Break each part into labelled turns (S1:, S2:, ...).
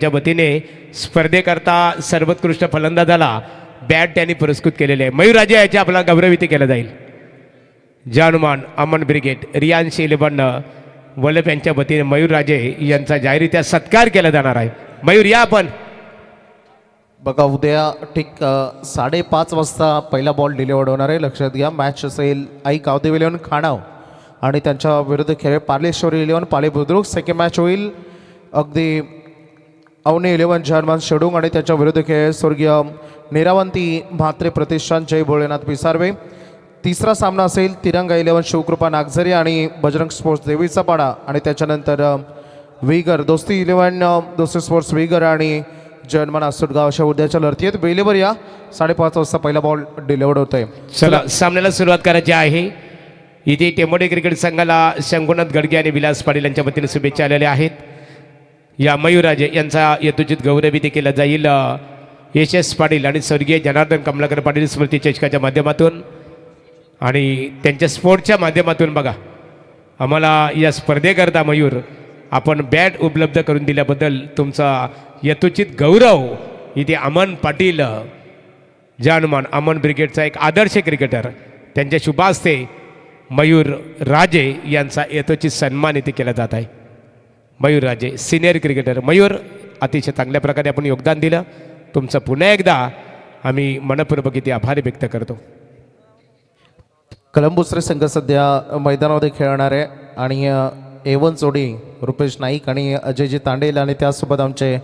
S1: च्या वतीने स्पर्धेकरता सर्वोत्कृष्ट फलंदाजाला बॅट त्यांनी पुरस्कृत केलेले आहे. मयूरराजे याचे आपला गौरवित केला जाईल. जानुमान अमन ब्रिगेड रियांश 11 वलप यांच्या वतीने मयूरराजे यांचा जाहीररित्या सत्कार केला जाणार आहे. मयूर या आपण.
S2: बघा उद्या ठीक 5:30 वाजता पहिला बॉल डिलिव्हर्ड होणार आहे. लक्षात घ्या. मॅच असेल आई कावदेव 11 खाणाव आणि त्यांच्या विरुद्ध खेळ पार्लेश्वरी 11 पाले बुद्रुक. सेकंड मॅच होईल अगदी अवनी 11 जर्मन शेडुंग आणि त्याच्या विरुद्ध खेळ स्वर्गीय निरावंती म्हात्रे प्रतिष्ठान जय भोलेनाथ पिसारवे. तिसरा सामना असेल तिरंगा 11 शिवकृपा नागझरी आणि बजरंग स्पोर्ट्स देवीचा पाडा आणि त्याच्यानंतर विगर दोस्ती 11 दोस्ती स्पोर्ट्स विगर आणि जर्मन आसुटगाव अशा उद्याच्या लढती आहेत. वेळेवर या. 5:30 वाजता पहिला बॉल डिलिव्हर्ड होत आहे.
S1: चला सामन्याला सुरुवात करायची आहे. इथे टेंबोडे क्रिकेट संघाला शंभूनाथ गडगे आणि विलास पाटील यांच्या वतीने शुभेच्छा आलेल्या आहेत. या मयूरराजे यांचा यथोचित गौरवही केला जाईल यशस पाटील आणि स्वर्गीय जनार्दन कमलाकर पाटील स्मृती चषकाच्या माध्यमातून आणि त्यांच्या स्पोर्टच्या माध्यमातून. बघा आम्हाला या स्पर्धेकरता मयूर आपण बॅट उपलब्ध करून दिल्याबद्दल तुमचा यथोचित गौरव. इथे अमन पाटील जानुमान अमन ब्रिगेडचा एक आदर्श क्रिकेटर त्यांच्या शुभास्ते मयूर राजे यांचा यथोचित सन्मान इथे केला जात आहे. मयूर राजे सिनियर क्रिकेटर. मयूर अतिशय चांगल्या प्रकारे आपण योगदान दिलं. तुमचं पुन्हा एकदा आम्ही मनपूर्वक इथे आभार व्यक्त करतो.
S2: कलंबुसरे संघ सध्या मैदानामध्ये खेळणार आहे आणि A1 जोडी रुपेश नाईक आणि अजयजी तांडेल आणि त्यासोबत आमचे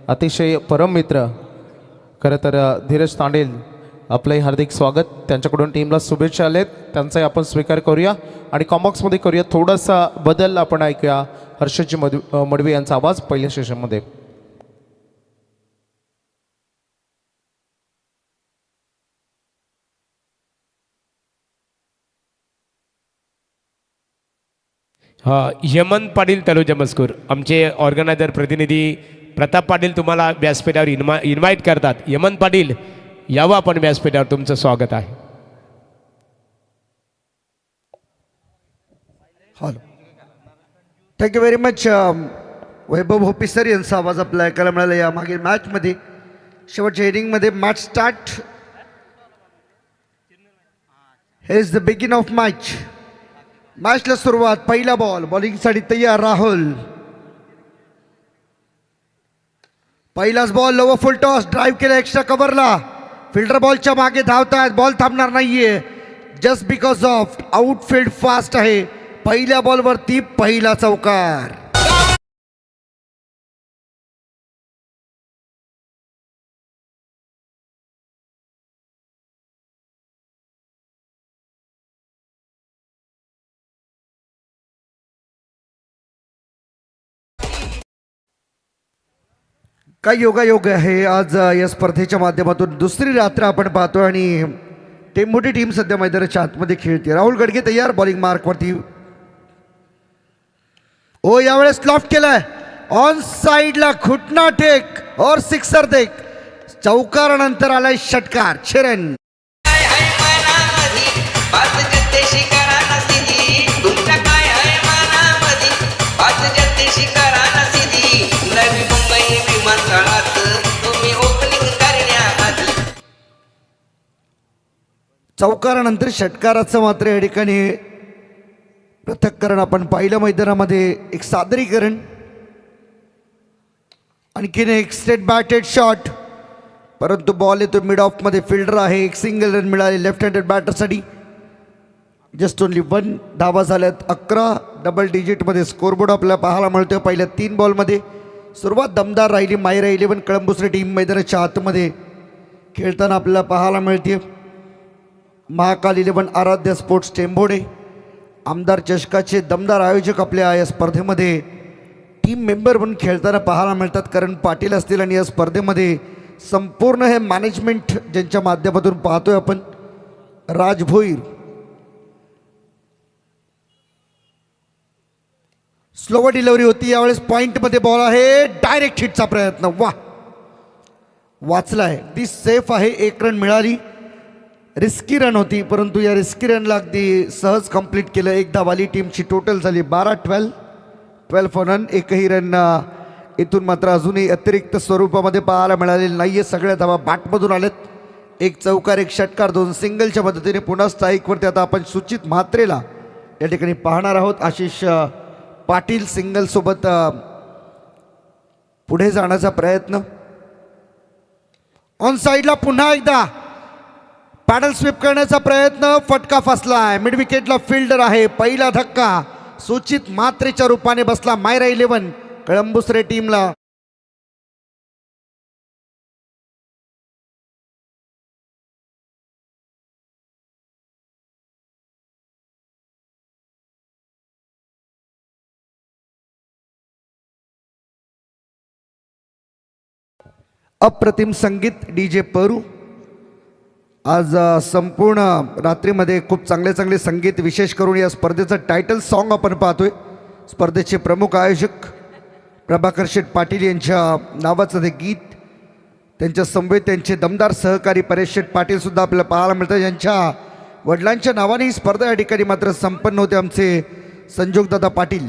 S2: अतिशय परम मित्र खरं तर धीरज तांडेल आपलंही हार्दिक स्वागत. त्यांच्याकडून टीमला शुभेच्छा आलेत त्यांचाही आपण स्वीकार करूया आणि कॉम्बॉक्समध्ये करूया. थोडासा बदल आपण ऐकूया हर्षजी मडवी यांचा आवाज पहिल्या सेशनमध्ये.
S1: हेमंत पाटील तलोजा मस्कूर आमचे ऑर्गनायझर प्रतिनिधी प्रताप पाटील तुम्हाला व्यासपीठावर इन्व्हाइट करतात. हेमंत पाटील यावं आपण व्यासपीठावर. तुमचं स्वागत आहे.
S3: Hello thank you very much. Vaibhav होपिसर यांचा आवाज आपला ऐकायला मिळाला या मागील मॅचमध्ये. शेवटच्या इनिंगमध्ये मॅच स्टार्ट. हे is the begin of match. मॅचला सुरुवात. पहिला बॉल बॉलिंगसाठी तयार राहुल. पहिलाच ball lower full toss drive केला एक्स्ट्रा कव्हरला. फिल्डर बॉलच्या मागे धावतात. बॉल थांबणार नाहीये just because of outfield fast आहे. पहिल्या बॉलवरती पहिला चौकार. काय योगायोग आहे आज या स्पर्धेच्या माध्यमातून. दुसरी रात्र आपण पाहतोय आणि टेंबोटी टीम सध्या मैदानाच्या आतमध्ये खेळते. राहुल गडगे तयार बॉलिंग मार्कवरती. ओ यावेळेस लॉफ्ट केलाय ऑन साइडला घुटना टेक और सिक्सर देख. चौकारानंतर आलाय षटकार. छेरन चौकारानंतर षटकाराचं मात्र या ठिकाणी पृथक्करण आपण पाहिलं मैदानामध्ये. एक सादरीकरण. आणखीन एक स्ट्रेट बॅटेड शॉट परंतु बॉल येतो मिड ऑफमध्ये. फिल्डर आहे. एक सिंगल रन मिळाले लेफ्ट हँडेड बॅटरसाठी. जस्ट ओनली 1 धावा झाल्यात. 11 डबल डिजिटमध्ये स्कोरबोर्ड आपल्याला पाहायला मिळतोय पहिल्या 3 बॉलमध्ये. सुरुवात दमदार राहिली. मायरा 11 कळंबुसरे टीम मैदानाच्या आतमध्ये खेळताना आपल्याला पाहायला मिळते. महाकाल 11 आराध्य स्पोर्ट्स टेंभोडे आमदार चषकाचे दमदार आयोजक आपल्या या स्पर्धेमध्ये टीम मेंबर म्हणून खेळताना पाहायला मिळतात. करण पाटील असतील आणि या स्पर्धेमध्ये संपूर्ण हे मॅनेजमेंट ज्यांच्या माध्यमातून पाहतोय आपण. राज भोईर. स्लोवर डिलिव्हरी होती यावेळेस. पॉईंटमध्ये बॉल आहे. डायरेक्ट हिटचा प्रयत्न. वा वाचलाय. ती सेफ आहे. 1 रन मिळाली. रिस्की रन होती परंतु या रिस्की रनला अगदी सहज कंप्लीट केलं. 1 धाव आली. टीमची टोटल झाली 12-12 फॉर रन. एकही रन इथून मात्र अजूनही अतिरिक्त स्वरूपामध्ये पाहायला मिळालेली नाही आहे. सगळ्या धावा बॅटमधून आलेत. एक चौकार, एक षटकार, दोन सिंगलच्या मदतीने पुन्हा स्ट्राईकवरती आता आपण सुचित म्हात्रेला या ठिकाणी पाहणार आहोत. आशिष पाटील सिंगलसोबत पुढे जाण्याचा प्रयत्न. ऑन साईडला पुन्हा एकदा पॅडल स्वीप करण्याचा प्रयत्न, फटका फसलाय. मिड विकेटला फिल्डर आहे. पहिला धक्का सुचित म्हात्रेच्या रूपाने बसला मायरा 11 कळंबुसरे टीमला. अप्रतिम संगीत DJ परू. आज संपूर्ण रात्रीमध्ये खूप चांगले संगीत, विशेष करून या स्पर्धेचं टायटल सॉन्ग आपण पाहतोय. स्पर्धेचे प्रमुख आयोजक प्रभाकर शेठ पाटील यांच्या नावाचं ते गीत, त्यांच्या समवेत त्यांचे दमदार सहकारी परेश शेठ पाटील सुद्धा आपल्याला पाहायला मिळतं. यांच्या वडिलांच्या नावाने ही स्पर्धा या ठिकाणी मात्र संपन्न होते. आमचे संजोगदादा पाटील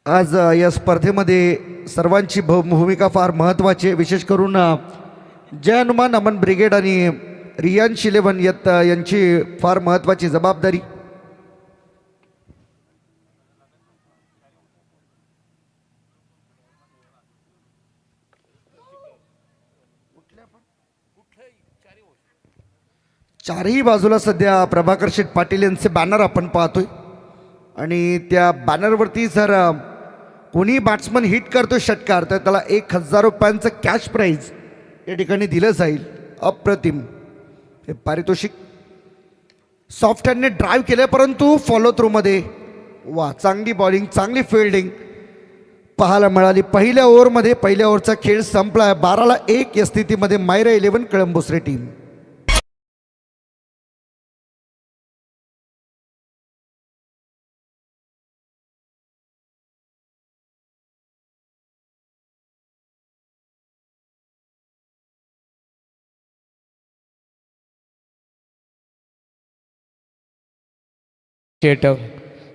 S3: आज या स्पर्धेमध्ये सर्वांची भूमिका फार महत्त्वाची आहे. विशेष करून जय हनुमान अमन ब्रिगेड आणि रियांश 11 यांची फार महत्त्वाची जबाबदारी. चारही बाजूला सध्या प्रभाकर शेठ पाटील यांचे बॅनर आपण पाहतोय आणि त्या बॅनरवरती जर कोणी बॅट्समन हिट करतो षटकार तर त्याला 1000 रुपयांचं कॅश प्राईज या ठिकाणी दिलं जाईल. अप्रतिम हे पारितोषिक. सॉफ्ट हँडने ड्राईव्ह केलं परंतु फॉलो थ्रूमध्ये वा, चांगली बॉलिंग, चांगली फिल्डिंग पाहायला मिळाली. पहिल्या ओव्हरमध्ये पहिल्या ओव्हरचा खेळ संपला. 12-1 या स्थितीमध्ये मायरा 11 कळंबुसरे टीम.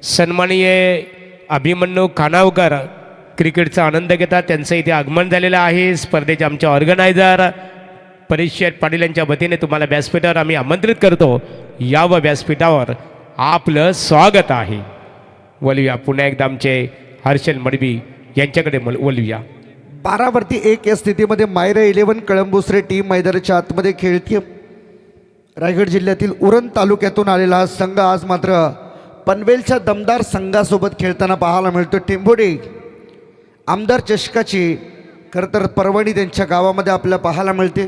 S1: सन्माननीय अभिमन्यू खानावकर क्रिकेटचा आनंद घेतात. त्यांचं इथे आगमन झालेलं आहे. स्पर्धेचे आमचे ऑर्गनायझर परेश शेठ पाटील यांच्या वतीने तुम्हाला व्यासपीठावर आम्ही आमंत्रित करतो. यावं व्यासपीठावर आपलं स्वागत आहे. वलूया पुन्हा एकदा आमचे हर्षल मडवी यांच्याकडे वलूया.
S3: 12-1 या स्थितीमध्ये मायरा 11 कळंबुसरे टीम मैदानाच्या आतमध्ये खेळते. रायगड जिल्ह्यातील उरण तालुक्यातून आलेला हा संघ आज मात्र पनवेलच्या दमदार संघासोबत खेळताना पाहायला मिळतो. टेंभोडे आमदार चषकाची खरं तर पर्वणी त्यांच्या गावामध्ये आपल्याला पाहायला मिळते.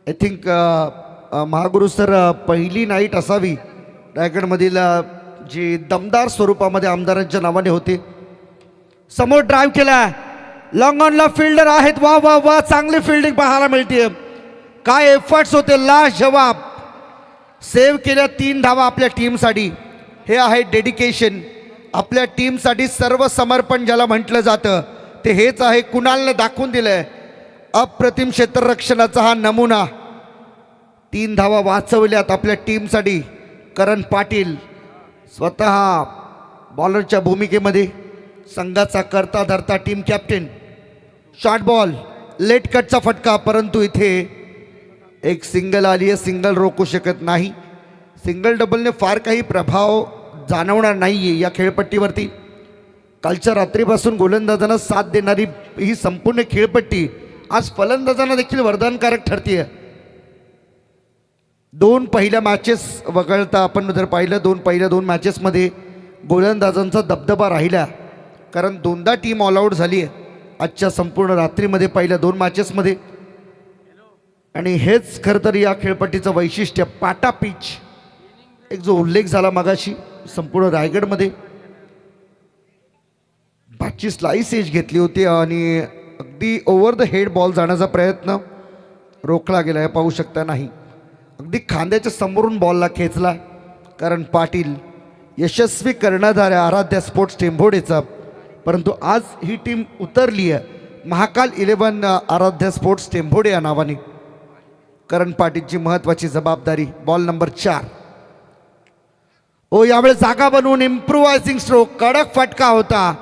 S3: आय थिंक महागुरू सर पहिली नाईट असावी रायगडमधील जी दमदार स्वरूपामध्ये आमदारांच्या नावाने होते. समोर ड्राईव्ह केला, लॉंग ऑनला फिल्डर आहेत. वा वा वा, चांगली फिल्डिंग पाहायला मिळते. काय एफर्ट्स होते, लाजवाब. सेव्ह केल्या 3 धावा आपल्या टीमसाठी. हे आहे डेडिकेशन. आपल्या टीमसाठी सर्व समर्पण ज्याला म्हटलं जातं ते हेच आहे. कुणालने दाखवून दिलंय. अप्रतिम क्षेत्ररक्षणाचा हा नमुना. 3 धावा वाचवल्यात आपल्या टीमसाठी. करण पाटील स्वतः बॉलरच्या भूमिकेमध्ये, संघाचा करता धरता team captain. Short ball, late कटचा फटका, परंतु इथे एक सिंगल आली आहे. सिंगल रोखू शकत नाही. सिंगल डबलने फार काही प्रभाव जाणवणार नाही आहे या खेळपट्टीवरती. कालच्या रात्रीपासून गोलंदाजांना साथ देणारी ही संपूर्ण खेळपट्टी आज फलंदाजांना देखील वरदानकारक ठरते. 2 पहिल्या मॅचेस वगळता आपण जर पाहिलं, पहिल्या 2 मॅचेसमध्ये गोलंदाजांचा दबदबा राहिला, कारण 2दा टीम ऑल आऊट झाली आहे आजच्या संपूर्ण रात्रीमध्ये पहिल्या 2 मॅचेसमध्ये. आणि हेच खरं तर या खेळपट्टीचं वैशिष्ट्य. पाटा पिच, एक जो उल्लेख झाला मगाशी संपूर्ण रायगडमध्ये, बॅटची स्लाइस एज घेतली होती आणि अगदी ओव्हर द हेड बॉल जाण्याचा प्रयत्न रोखला गेला. हे पाहू शकता नाही, अगदी खांद्याच्या समोरून बॉलला खेचला. कारण पाटील यशस्वी कर्णधार आहे आराध्या स्पोर्ट्स टेंभोडेचा. परंतु आज ही टीम उतरली आहे महाकाल 11 आराध्या स्पोर्ट्स टेंभोडे या नावाने. करण पाटीलची महत्त्वाची जबाबदारी. Ball number 4. यावेळेस जागा बनवून इम्प्रुव्हायझिंग स्ट्रोक, कडक फटका होता.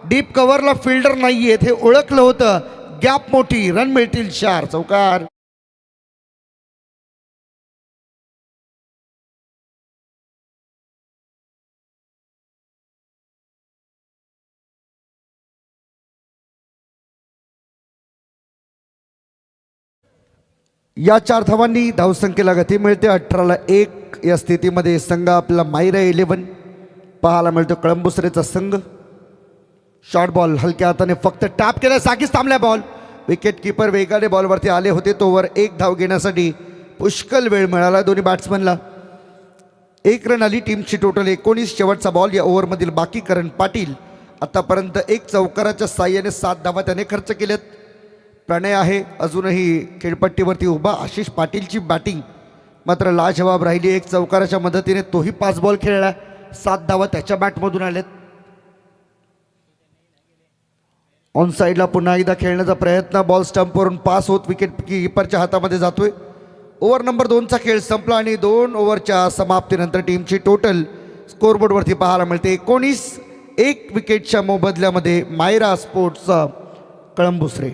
S3: डीप कव्हरला फिल्डर नाही आहेत हे ओळखलं होतं. गॅप मोठी, रन मिळतील 4. चौकार. या 4 धावांनी धावसंख्येला गती मिळते. 18ला 1 या स्थितीमध्ये संघ आपला मायरा 11 पाहायला मिळतो. कळंबुसरेचा संघ. शॉर्ट बॉल हलक्या हाताने फक्त टॅप केला. साकीच थांबल्या बॉल. विकेट किपर वेगाने बॉलवरती आले होते. तोवर 1 धाव घेण्यासाठी पुष्कळ वेळ मिळाला दोन्ही बॅट्समनला. 1 रन आली. टीमची टोटल 19. शेवटचा बॉल या ओव्हरमधील बाकी करण पाटील आतापर्यंत 1 चौकाराच्या साह्याने 7 धावा त्याने खर्च केल्यात. प्रणय आहे अजूनही खेळपट्टीवरती उभा. आशिष पाटीलची बॅटिंग मात्र लाजवाब राहिली. 1 चौकाराच्या मदतीने तोही 5 बॉल खेळला. 7 धावा त्याच्या बॅटमधून आल्यात. ऑन साईडला पुन्हा एकदा खेळण्याचा प्रयत्न. बॉल स्टंपवरून पास होत विकेट किपरच्या हातामध्ये जातोय. ओव्हर नंबर 2चा खेळ संपला आणि 2 ओव्हरच्या समाप्तीनंतर टीमची टोटल स्कोरबोर्डवरती पाहायला मिळते 19. 1 विकेटच्या मोबदल्यामध्ये मायरा स्पोर्ट्सचा कळंबुसरे.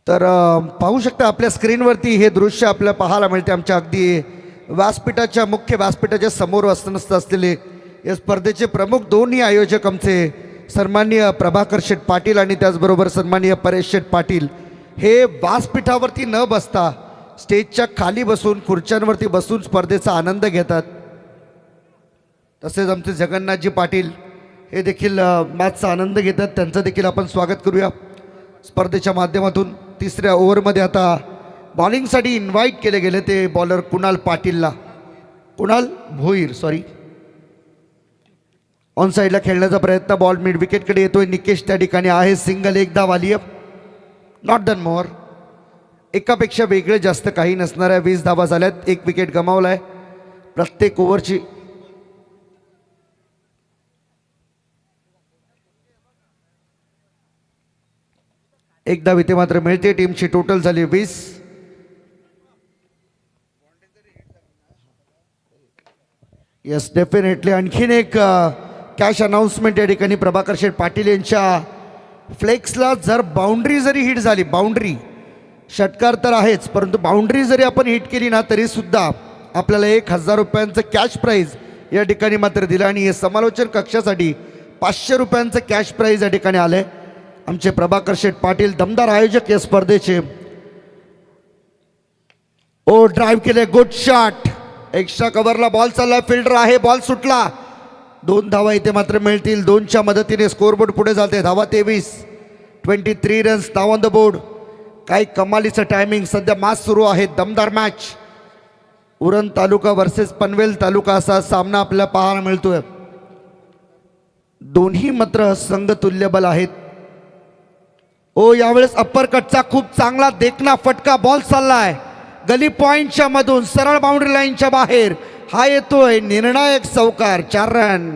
S3: तर पाहू शकता आपल्या स्क्रीनवरती हे दृश्य आपल्याला पाहायला मिळते. आमच्या अगदी व्यासपीठाच्या मुख्य व्यासपीठाच्या समोर असलेले या स्पर्धेचे प्रमुख दोन्ही आयोजक आमचे सन्माननीय प्रभाकर शेठ पाटील आणि त्याचबरोबर सन्माननीय परेश शेठ पाटील हे व्यासपीठावरती न बसता स्टेजच्या खाली बसून खुर्च्यांवरती बसून स्पर्धेचा आनंद घेतात. तसेच आमचे जगन्नाथजी पाटील हे देखील मॅचचा आनंद घेतात. त्यांचं देखील आपण स्वागत करूया स्पर्धेच्या माध्यमातून. 3ऱ्या ओव्हरमध्ये आता बॉलिंगसाठी इन्व्हाइट केले गेले ते बॉलर कुणाल पाटीलला. कुणाल भोईर ऑन साईडला खेळण्याचा प्रयत्न. बॉल मिड विकेटकडे येतोय. निकेश त्या ठिकाणी आहे. सिंगल 1 धाव आली आहे. Not done more. एकापेक्षा वेगळे जास्त काही नसणाऱ्या 20 धावा झाल्यात. 1 विकेट गमावलाय प्रत्येक ओव्हरची. एक धाव इथे मात्र मिळते. टीमची टोटल झाली 20. Yes definitely. आणखीन एक कॅश अनाउन्समेंट या ठिकाणी प्रभाकर शेठ पाटील यांच्या फ्लेक्सला जर बाउंड्री जरी हिट झाली, बाउंड्री षटकार तर आहेच परंतु बाउंड्री जरी आपण हिट केली ना तरी सुद्धा आपल्याला 1000 रुपयांचं कॅश प्राईज या ठिकाणी मात्र दिलं. आणि हे समालोचन कक्षासाठी 500 रुपयांचं कॅश प्राईज या ठिकाणी आलंय. आमचे प्रभाकर शेठ पाटील दमदार आयोजक या स्पर्धेचे. ओ ड्राईव्ह केले. Good shot. एक्स्ट्रा कव्हरला बॉल चालला. फिल्डर आहे. बॉल सुटला. 2 धावा इथे मात्र मिळतील. 2च्या मदतीने स्कोरबोर्ड पुढे जाते. धावा 23. 23 runs now on the board. काही कमालीचं टायमिंग. सध्या मॅच सुरू आहे. दमदार मॅच. उरण तालुका वर्सेस पनवेल तालुका असा सामना आपल्याला पाहायला मिळतोय. दोन्ही मात्र संघ तुल्यबल आहेत. ओ यावेळेस अप्पर कटचा खूप चांगला देखना फटका. बॉल चाललाय गली पॉइंटच्या मधून सरळ बाउंड्री लाईनच्या बाहेर. हा येतोय निर्णायक चौकार. 4 रन.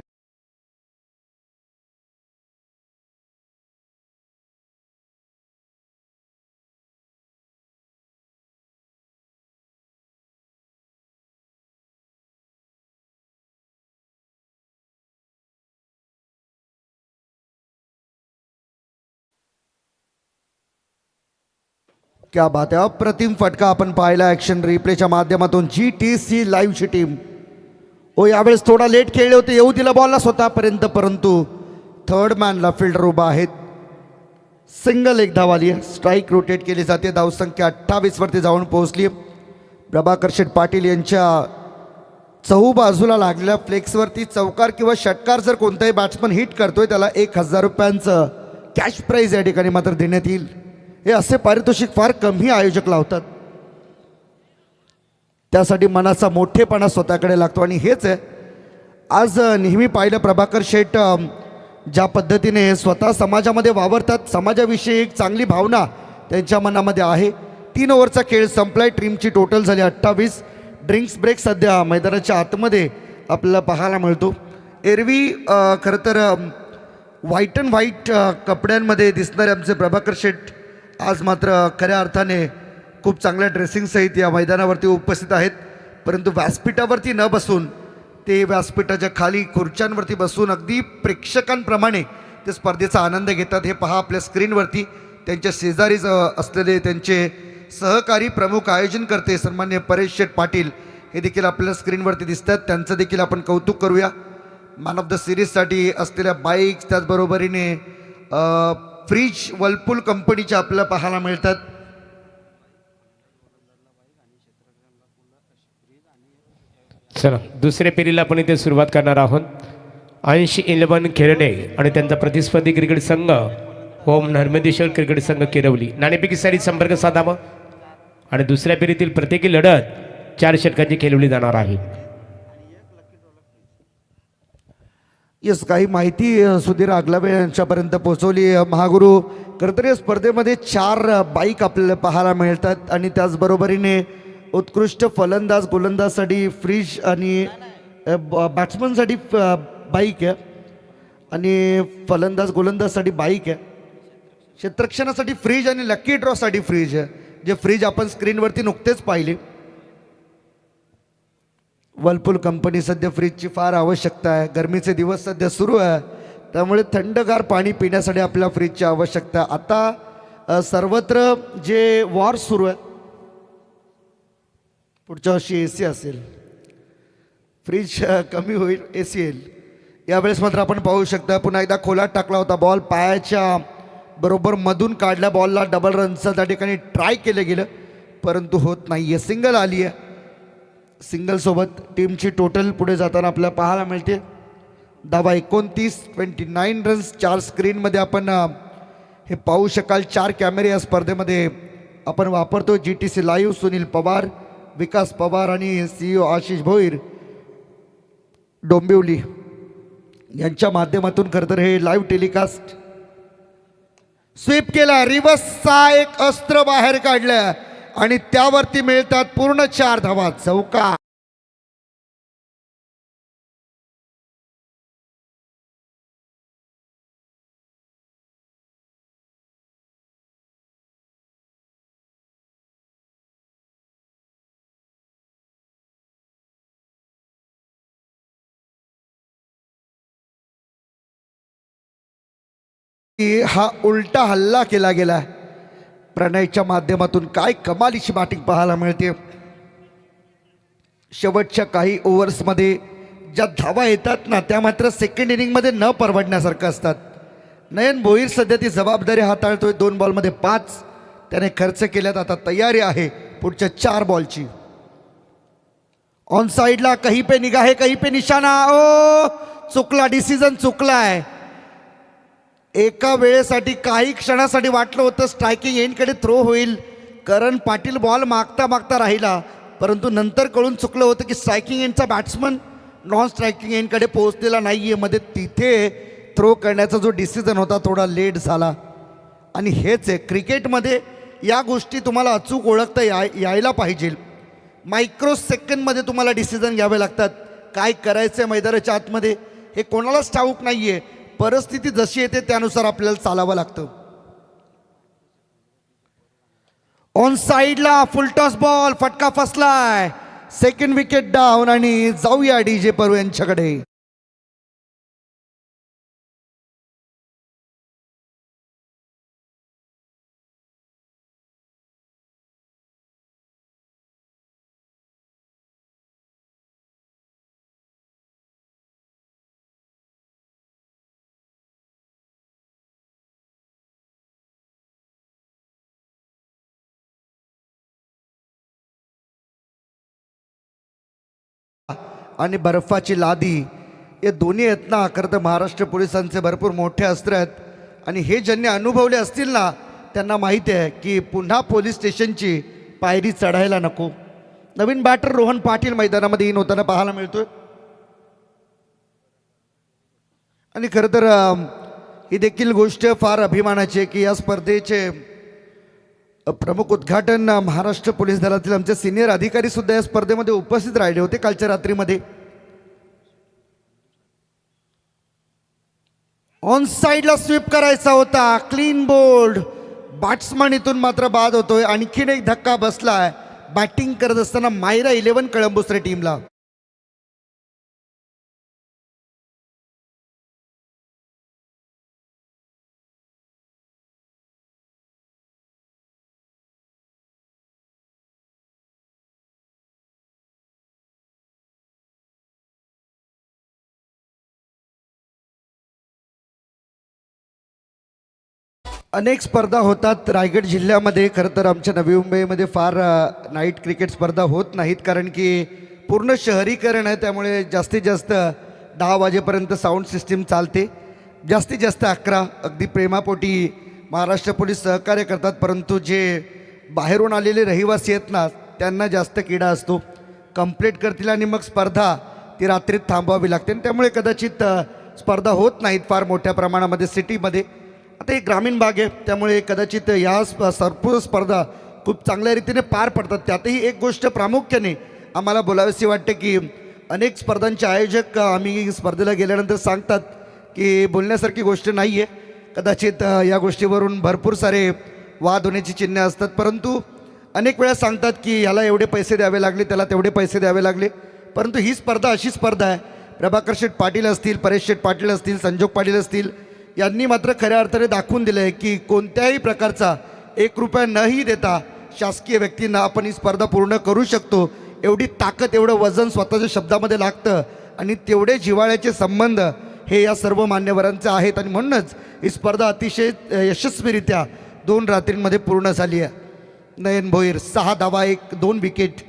S3: क्या बात आहे. अप्रतिम फटका आपण पाहिला ॲक्शन रिप्लेच्या माध्यमातून. GTC लाईव्हची team. ओ यावेळेस थोडा लेट खेळले होते. येऊ दिला बॉलला स्वतःपर्यंत परंतु थर्ड मॅनला फिल्डर उभा आहेत. सिंगल 1 धाव आली. स्ट्राईक रोटेट केली जाते. धावसंख्या 28 वरती जाऊन पोहोचली. प्रभाकर शेठ पाटील यांच्या चहूबाजूला लागलेल्या फ्लेक्सवरती चौकार किंवा षटकार जर कोणताही बॅट्समन हिट करतोय त्याला 1000 रुपयांचं कॅश प्राईज या ठिकाणी मात्र देण्यात येईल. हे असे पारितोषिक फार कमी आयोजक लावतात. त्यासाठी मनाचा मोठेपणा स्वतःकडे लागतो आणि हेच आहे आज नेहमी पाहिलं प्रभाकर शेठ ज्या पद्धतीने स्वतः समाजामध्ये वावरतात. समाजाविषयी एक चांगली भावना त्यांच्या मनामध्ये आहे. 3 ओव्हरचा खेळ संपलाय. टीमची टोटल झाली 28. ड्रिंक्स ब्रेक सध्या मैदानाच्या आतमध्ये आपल्याला पाहायला मिळतो. एरवी खरं तर व्हाईट अँड व्हाईट कपड्यांमध्ये दिसणारे आमचे प्रभाकर शेठ आज मात्र खऱ्या अर्थाने खूप चांगल्या ड्रेसिंगसहित या मैदानावरती उपस्थित आहेत. परंतु व्यासपीठावरती न बसून ते व्यासपीठाच्या खाली खुर्च्यांवरती बसून अगदी प्रेक्षकांप्रमाणे ते स्पर्धेचा आनंद घेतात. हे पहा आपल्या स्क्रीनवरती. त्यांच्या शेजारीच असलेले त्यांचे सहकारी प्रमुख आयोजनकर्ते सन्मान्य परेश शेठ पाटील हे देखील आपल्याला स्क्रीनवरती दिसतात. त्यांचं देखील आपण कौतुक करूया. मॅन ऑफ द सिरीजसाठी असलेल्या बाईक्स, त्याचबरोबरीने फ्रीज वर्लपूल कंपनीच्या आपल्याला पाहायला मिळतात.
S1: चला दुसऱ्या फेरीला आपण इथे सुरुवात करणार आहोत. 80-11 खेळणे आणि त्यांचा प्रतिस्पर्धी क्रिकेट संघ होम नर्मदेश्वर क्रिकेट संघ किरवली. नाणेफेकी सारी संपर्क साधावा आणि दुसऱ्या फेरीतील प्रत्येकी लढत 4 षटकांची खेळवली जाणार आहे.
S3: येस, काही माहिती सुधीर आगलावे यांच्यापर्यंत पोहोचवली. महागुरु खरंतर या स्पर्धेमध्ये 4 बाईक आपल्याला पाहायला मिळतात आणि त्याचबरोबरीने उत्कृष्ट फलंदाज गोलंदाजसाठी फ्रीज आणि बॅट्समनसाठी बाईक आहे आणि फलंदाज गोलंदाजसाठी बाईक आहे. क्षेत्ररक्षणासाठी फ्रीज आणि लकी ड्रॉसाठी फ्रीज आहे, जे फ्रीज आपण स्क्रीनवरती नुकतेच पाहिले. वर्लपूल कंपनी सध्या फ्रीजची फार आवश्यकता आहे. गरमीचे दिवस सध्या सुरू आहे, त्यामुळे थंडगार पाणी पिण्यासाठी आपल्या फ्रीजची आवश्यकता आहे. आता सर्वत्र जे वॉर सुरू आहे, पुढच्या वर्षी AC असेल, फ्रीज कमी होईल, AC येईल. यावेळेस मात्र आपण पाहू शकता पुन्हा एकदा खोलात टाकला होता बॉल, पायाच्या बरोबर मधून काढल्या बॉलला डबल रनचं त्या ठिकाणी ट्राय केलं गेलं, परंतु होत नाही आहे. सिंगल आली आहे. सिंगलसोबत टीमची टोटल पुढे जाताना आपल्याला पाहायला मिळते. धावा 29, 29 रन्स. 4 स्क्रीनमध्ये आपण हे पाहू शकाल. 4 कॅमेरे या स्पर्धेमध्ये आपण वापरतो. GTC लाईव्ह, सुनील पवार, विकास पवार आणि CEO आशिष भोईर डोंबिवली यांच्या माध्यमातून खरं तर हे लाईव्ह टेलिकास्ट. स्वीप केला, रिव्हर्सचा एक अस्त्र बाहेर काढलं आणि त्यावरती मिळतात पूर्ण 4 धावा. चौका. हा उलटा हल्ला केला गेला. प्रणयच्या माध्यमातून काय कमालीची बॅटिंग पाहायला मिळते. शेवटच्या काही ओव्हर्समध्ये ज्या धावा येतात ना, त्या मात्र सेकंड इनिंगमध्ये न परवडण्यासारखं असतात. नयन भोईर सध्या ती जबाबदारी हाताळतोय. 2 बॉलमध्ये 5 त्याने खर्च केल्यात. आता तयारी आहे पुढच्या 4 बॉलची. ऑन साईडला कहीं पे निगाहे कहीं पे निशाणा. ओ चुकला, डिसिजन चुकला आहे. एका वेळेसाठी काही क्षणासाठी वाटलं होतं स्ट्रायकिंग एंडकडे थ्रो होईल. करण पाटील बॉल मागता मागता राहिला, परंतु नंतर कळून चुकलं होतं की स्ट्रायकिंग एंडचा बॅट्समन नॉन स्ट्रायकिंग एंडकडे पोहोचलेला नाही आहे. मध्ये तिथे थ्रो करण्याचा जो डिसिजन होता थोडा लेट झाला. आणि हेच आहे क्रिकेटमध्ये, या गोष्टी तुम्हाला अचूक ओळखता यायला पाहिजे. मायक्रो सेकंडमध्ये तुम्हाला डिसिजन घ्यावे लागतात. काय करायचं आहे मैदानाच्या आतमध्ये हे कोणालाच ठाऊक नाही आहे. परिस्थिती जशी येते त्यानुसार आपल्याला चालावं लागतं. ऑन साईडला फुलटॉस बॉल, फटका फसलाय. सेकंड विकेट डाऊन आणि जाऊया DJ परू यांच्याकडे. आणि बर्फाची लादी हे दोन्ही आहेत ना, खरं तर महाराष्ट्र पोलिसांचे भरपूर मोठे अस्त्र आहेत. आणि हे ज्यांनी अनुभवले असतील ना, त्यांना माहिती आहे की पुन्हा पोलीस स्टेशनची पायरी चढायला नको. नवीन बॅटर रोहन पाटील मैदानामध्ये इन होताना पाहायला मिळतोय. आणि खरं तर ही देखील गोष्ट फार अभिमानाची आहे की या स्पर्धेचे प्रमुख उद्घाटन महाराष्ट्र पोलीस दलातील आमचे सिनियर अधिकारी सुद्धा या स्पर्धेमध्ये उपस्थित राहिले होते कालच्या रात्रीमध्ये. ऑन साईडला स्वीप करायचा होता, क्लीन बोल्ड. बॅट्समन इथून मात्र बाद होतोय. आणखीन एक धक्का बसलाय बॅटिंग करत असताना मायरा 11 कळंबुसरे टीमला. अनेक स्पर्धा होतात रायगड जिल्ह्यामध्ये. खरं तर आमच्या नवी मुंबईमध्ये फार नाईट क्रिकेट स्पर्धा होत नाहीत, कारण की पूर्ण शहरीकरण आहे. त्यामुळे जास्तीत जास्त 10 वाजेपर्यंत साऊंड सिस्टीम चालते. जास्तीत जास्त 11. अगदी प्रेमापोटी महाराष्ट्र पोलीस सहकार्य करतात, परंतु जे बाहेरून आलेले रहिवासी आहेत ना, त्यांना जास्त किडा असतो. कंप्लीट करतील आणि मग स्पर्धा ती रात्रीत थांबवावी लागते. त्यामुळे कदाचित स्पर्धा होत नाहीत फार मोठ्या प्रमाणामध्ये सिटीमध्ये. आता हे ग्रामीण भाग आहे, त्यामुळे कदाचित या सर्व स्पर्धा खूप चांगल्या रीतीने पार पडतात. त्यातही एक गोष्ट प्रामुख्याने आम्हाला बोलावीशी वाटते की अनेक स्पर्धांचे आयोजक आम्ही स्पर्धेला गेल्यानंतर सांगतात की बोलण्यासारखी गोष्ट नाही आहे. कदाचित या गोष्टीवरून भरपूर सारे वाद होण्याची चिन्हे असतात, परंतु अनेक वेळा सांगतात की ह्याला एवढे पैसे द्यावे लागले, त्याला तेवढे पैसे द्यावे लागले. परंतु ही स्पर्धा अशी स्पर्धा आहे, प्रभाकर शेठ पाटील असतील, परेश शेठ पाटील असतील, संजोग पाटील असतील, यांनी मात्र खऱ्या अर्थाने दाखवून दिलं आहे की कोणत्याही प्रकारचा 1 रुपया नही देता शासकीय व्यक्तींना आपण ही स्पर्धा पूर्ण करू शकतो. एवढी ताकद, एवढं वजन स्वतःच्या शब्दामध्ये लागतं आणि तेवढे जिव्हाळ्याचे संबंध हे या सर्व मान्यवरांचे आहेत. आणि म्हणूनच ही स्पर्धा अतिशय यशस्वीरित्या 2 रात्रींमध्ये पूर्ण झाली आहे. नयन भोईर 6 धावा 1-2 विकेट.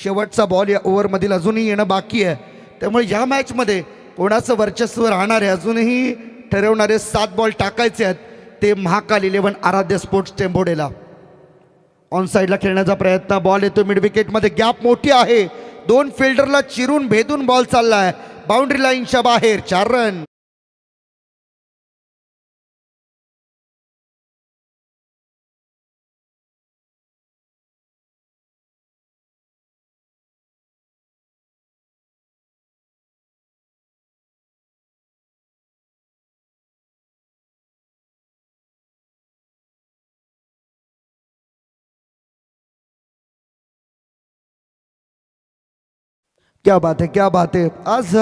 S3: शेवटचा बॉल या ओव्हरमधील अजूनही येणं बाकी आहे. त्यामुळे या मॅचमध्ये कोणाचं वर्चस्व राहणार आहे अजूनही ठरवणारे 7 बॉल टाकायचे आहेत ते महाकाल 11 आराध्य स्पोर्ट्स टेंभोडेला. ऑन साईडला खेळण्याचा प्रयत्न, बॉल येतो मिड विकेटमध्ये. गॅप मोठी आहे, 2 फिल्डरला चिरून भेदून बॉल चाललाय बाउंड्री लाईनच्या बाहेर. 4 रन. क्या बात है, क्या बात है. आज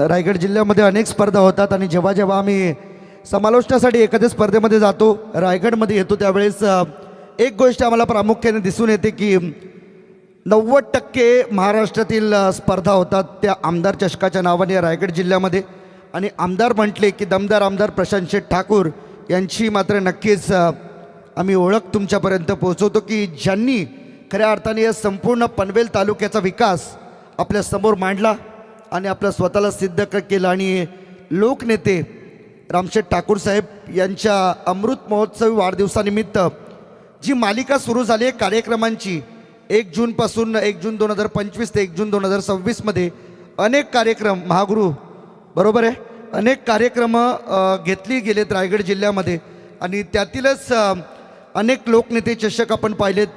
S3: रायगड जिल्ह्यामध्ये अनेक स्पर्धा होतात आणि जेव्हा जेव्हा आम्ही समालोचनासाठी एखाद्या स्पर्धेमध्ये जातो, रायगडमध्ये येतो, त्यावेळेस एक गोष्ट आम्हाला प्रामुख्याने दिसून येते की 90% महाराष्ट्रातील स्पर्धा होतात त्या आमदार चषकाच्या नावाने रायगड जिल्ह्यामध्ये. आणि आमदार म्हटले की दमदार आमदार प्रशांत शेठ ठाकूर यांची मात्र नक्कीच आम्ही ओळख तुमच्यापर्यंत पोहोचवतो की ज्यांनी खऱ्या अर्थाने या संपूर्ण पनवेल तालुक्याचा विकास आपल्या समोर मांडला आणि आपलं स्वतःला सिद्ध केलं. आणि लोकनेते रामशेठ ठाकूर साहेब यांच्या अमृत महोत्सवी वाढदिवसानिमित्त जी मालिका सुरू झाली आहे कार्यक्रमांची, 1 जूनपासून 1 जून 2025 ते 1 जून 2026मध्ये अनेक कार्यक्रम, महागुरू बरोबर आहे, अनेक कार्यक्रम घेतली गेलेत रायगड जिल्ह्यामध्ये. आणि त्यातीलच अनेक लोकनेते चषक आपण पाहिलेत.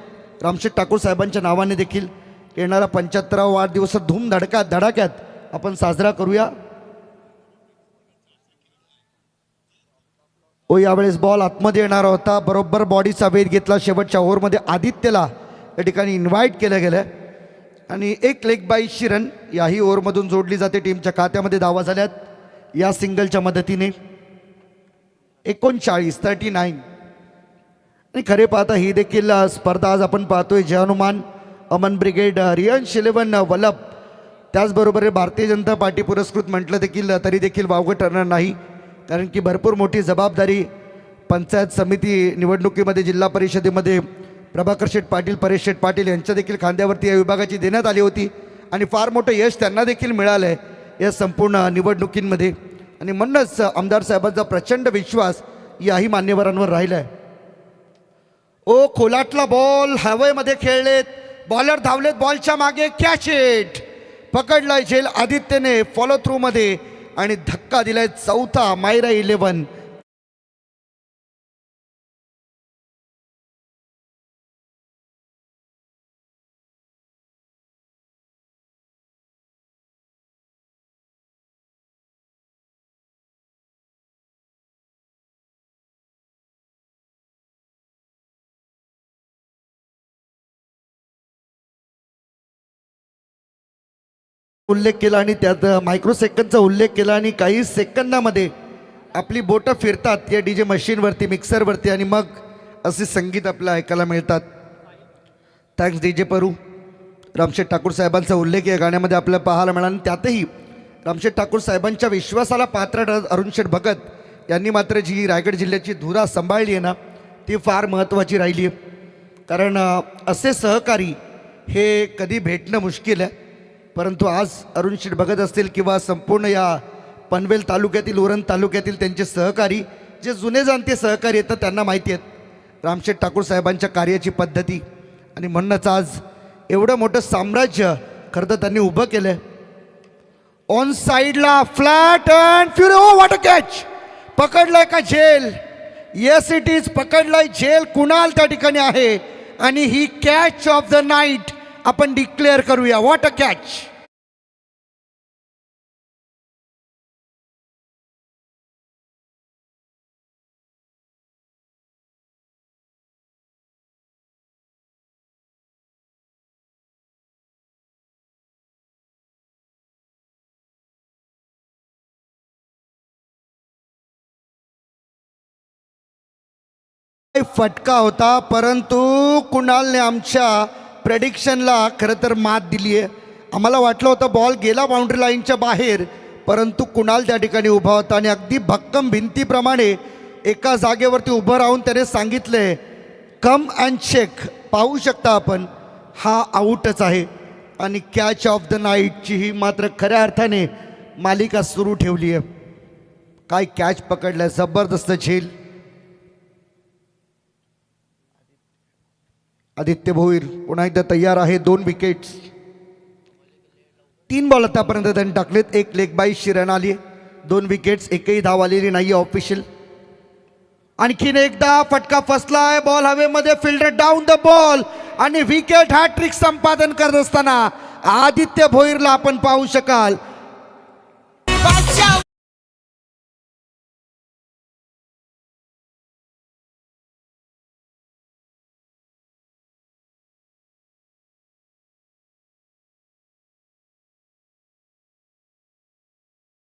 S3: रामशेठ ठाकूर साहेबांच्या नावाने देखील येणारा 75वा वाढदिवस धडाक्यात आपण साजरा करूया. यावेळेस बॉल आतमध्ये येणार होता, बरोबर बॉडीचा वेध घेतला शेवटच्या ओव्हरमध्ये. आदित्यला या ठिकाणी इन्व्हाइट केलं गेलं आणि 1 लेग बाईची रन याही ओव्हरमधून जोडली जाते. टीमच्या खात्यामध्ये धावा झाल्यात या सिंगलच्या मदतीने 39. आणि खरे पाहता ही देखील स्पर्धा आज आपण पाहतोय जय हनुमान, अमन ब्रिगेड, रियांश 11 वल्लभ, त्याचबरोबर भारतीय जनता पार्टी पुरस्कृत म्हटलं देखील तरी देखील वावगं ठरणार नाही, कारण की भरपूर मोठी जबाबदारी पंचायत समिती निवडणुकीमध्ये, जिल्हा परिषदेमध्ये प्रभाकर शेठ पाटील, परेश शेठ पाटील यांच्या देखील खांद्यावरती या विभागाची देण्यात आली होती. आणि फार मोठं यश त्यांना देखील मिळालं आहे या संपूर्ण निवडणुकींमध्ये. आणि म्हणूनच आमदार साहेबांचा प्रचंड विश्वास याही मान्यवरांवर राहिला आहे. खोलाटला बॉल हवेमध्ये खेळलेत, बॉलर धावलेत, बॉलच्या मागे कॅच इट, पकडलाय झेल आदित्यने फॉलो थ्रू मध्ये आणि धक्का दिलाय 4था मायरा 11. उल्लेख केला आणि त्यात मायक्रो सेकंदचा उल्लेख केला आणि काही सेकंदामध्ये आपली बोटं फिरतात या DJ मशीनवरती, मिक्सरवरती आणि मग असे संगीत आपल्याला ऐकायला मिळतात. Thanks DJ परू. रामशेठ ठाकूर साहेबांचा उल्लेख या गाण्यामध्ये आपल्याला पाहायला मिळाला आणि त्यातही रामशेठ ठाकूर साहेबांच्या विश्वासाला पात्र ठरत अरुणशेठ भगत यांनी मात्र जी रायगड जिल्ह्याची धुरा सांभाळली आहे ना ती फार महत्त्वाची राहिली आहे. कारण असे सहकारी हे कधी भेटणं मुश्किल आहे. परंतु आज अरुणशेठ भगत असतील किंवा संपूर्ण या पनवेल तालुक्यातील, उरण तालुक्यातील त्यांचे सहकारी जे जुने जाणते सहकारी आहेत त्यांना माहिती आहेत रामशेठ ठाकूर साहेबांच्या कार्याची पद्धती आणि म्हणूनच आज एवढं मोठं साम्राज्य खरं तर त्यांनी उभं केलं आहे. ऑन साईडला flat and fury. Oh what a catch. पकडलाय का झेल. Yes it is. पकडलाय झेल. कुणाल त्या ठिकाणी आहे आणि ही कॅच ऑफ द नाईट आपण डिक्लेअर करूया. What a catch. फटका होता परंतु कुणालने आमच्या प्रेडिक्शनला खरं तर मात दिली आहे. आम्हाला वाटलं होतं बॉल गेला बाउंड्री लाईनच्या बाहेर परंतु कुणाल त्या ठिकाणी उभा होता आणि अगदी भक्कम भिंतीप्रमाणे एका जागेवरती उभं राहून त्याने सांगितले कम अँड चेक. पाहू शकता आपण हा आऊटच आहे आणि कॅच ऑफ द नाईटची ही मात्र खऱ्या अर्थाने मालिका सुरू ठेवली आहे. काय कॅच पकडलाय. जबरदस्त झेल. आदित्य भोईर पुन्हा एकदा तयार आहे. 2 विकेट्स. 3 बॉल आतापर्यंत त्यांनी टाकलेत. 1 लेग बाईस रन आली. 2 विकेट्स. एकही धाव आलेली नाही ऑफिशियल. आणखीन एकदा फटका फसलाय. बॉल हवेमध्ये. फिल्डर डाऊन द बॉल आणि विकेट हॅट्रिक संपादन करत असताना आदित्य भोईरला आपण पाहू शकाल.